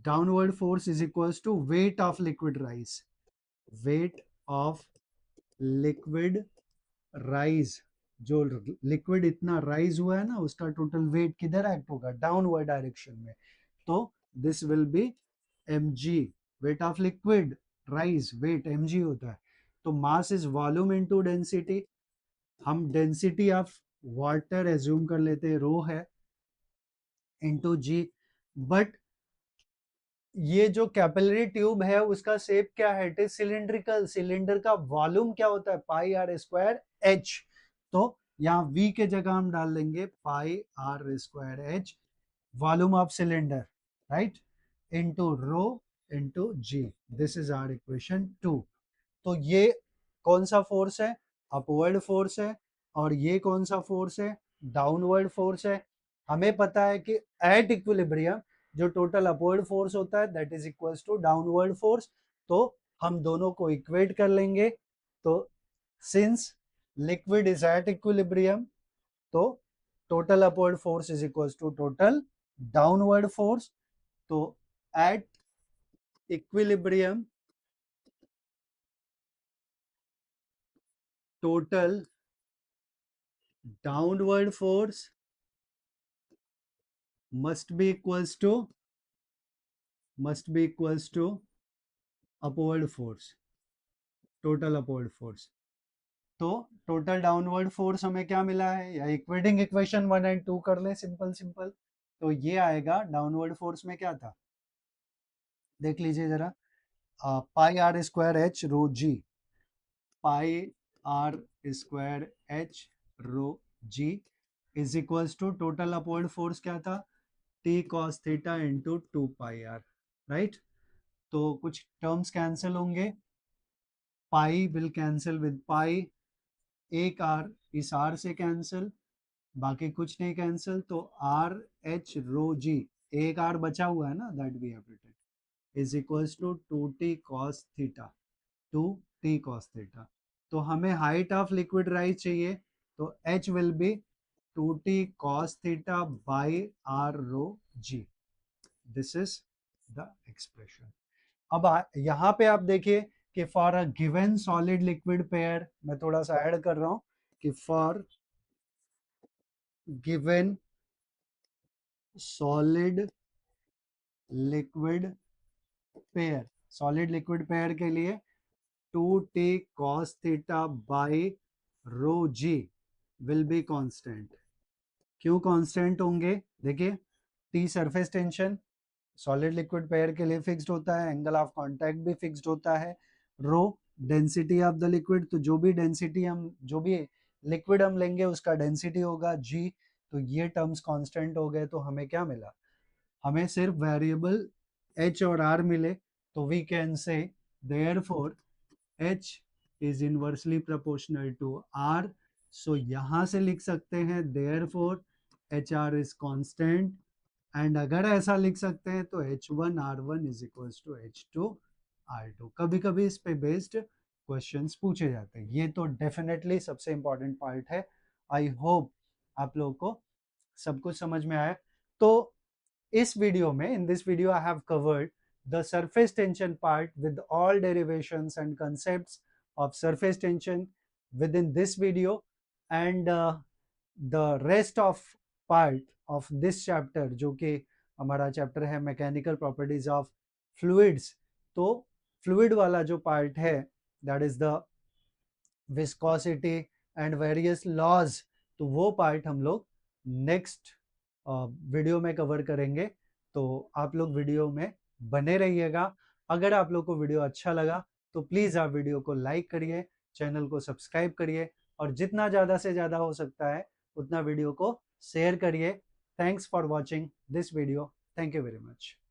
downward force is equals to weight of liquid rise, wait of liquid rise, जो liquid इतना rise हुआ है ना उसका टोटल वेट किधर एक्ट होगा? डाउनवर्ड डायरेक्शन में, तो this will be mg, weight of liquid rise, weight mg होता है, तो mass is volume into density, हम डेंसिटी ऑफ वाटर एज्यूम कर लेते हैं रो है, इनटू जी। बट ये जो कैपिलरी ट्यूब है उसका शेप क्या है? इट इज सिलिंड्रिकल, सिलेंडर का वॉल्यूम क्या होता है? पाई आर स्क्वायर एच, तो यहाँ v के जगह हम डाल देंगे pi are square H, volume of cylinder, right, into rho into G, this is our equation 2। तो ये कौन सा फोर्स है? अपवर्ड फोर्स है, और ये कौन सा फोर्स है? डाउनवर्ड फोर्स है। हमें पता है कि एट इक्विलिब्रियम जो टोटल अपवर्ड फोर्स होता है that is equals to downward force, तो हम दोनों को इक्वेट कर लेंगे, तो since liquid is at equilibrium, तो total upward force is equals to total downward force, तो at equilibrium total downward force must be equals to upward force, total upward force। तो टोटल डाउनवर्ड फोर्स हमें क्या मिला है, या equating equation 1 and 2 कर ले, सिंपल सिंपल, तो ये आएगा डाउनवर्ड फोर्स में क्या था, देख लीजिए जरा, pi are square H rho G, pi are square H rho G is equals to total upward force क्या था? T cos theta into 2 pi R, right. तो कुछ टर्म्स कैंसिल होंगे, pi will cancel with pi, एक R इस are से cancel, बाकी कुछ नहीं कैंसिल, तो आर एच रो जी, एक आर बचा हुआ है ना, that we have written is equals to 2t cos theta, 2t cos theta. तो हमें हाइट ऑफ लिक्विड राइज चाहिए, तो h will be 2t cos theta by r rho g। This is the expression. अब यहाँ पे आप देखिए कि for a given solid liquid pair, मैं थोड़ा सा ऐड कर रहा हूं कि for given solid liquid pair, solid liquid pair के लिए 2t cos theta by rho g will be constant. क्यों कांस्टेंट होंगे? देखिए, T surface tension solid liquid pair के लिए फिक्स्ड होता है, एंगल ऑफ कांटेक्ट भी फिक्स्ड होता है, rho density of the liquid, तो जो भी डेंसिटी हम, जो भी लिक्विड हम लेंगे उसका डेंसिटी होगा जी। तो ये टर्म्स कांस्टेंट हो गए, तो हमें क्या मिला? हमें सिर्फ वेरिएबल h और r मिले। तो we can say therefore h is inversely proportional to r। So यहां से लिख सकते हैं therefore HR is constant, and अगर ऐसा लिख सकते हैं तो H1R1 is equals to H2R2। कभी कभी इस पे बेस्ड क्वेश्चंस पूछे जाते हैं। ये तो डेफिनेटली सबसे इंपॉर्टेंट पार्ट है। आई होप आप लोगों को सब कुछ समझ में आया। तो इस वीडियो में, in this video I have covered the surface tension part with all derivations and concepts of surface tension within this video, and the rest of part of this chapter, जो कि हमारा चैप्टर है mechanical properties of fluids. तो fluid वाला जो part है, that is the viscosity and various laws, तो वो पार्ट हम लोग नेक्स्ट वीडियो में कवर करेंगे। तो आप लोग वीडियो में बने रहिएगा। अगर आप लोग को वीडियो अच्छा लगा तो प्लीज़ आप वीडियो को लाइक करिए, चैनल को सब्सक्राइब करिए, और जितना ज़्यादा से ज़्यादा हो सकता है उतना वीडियो को शेयर करिए। Thanks for watching this video. Thank you very much.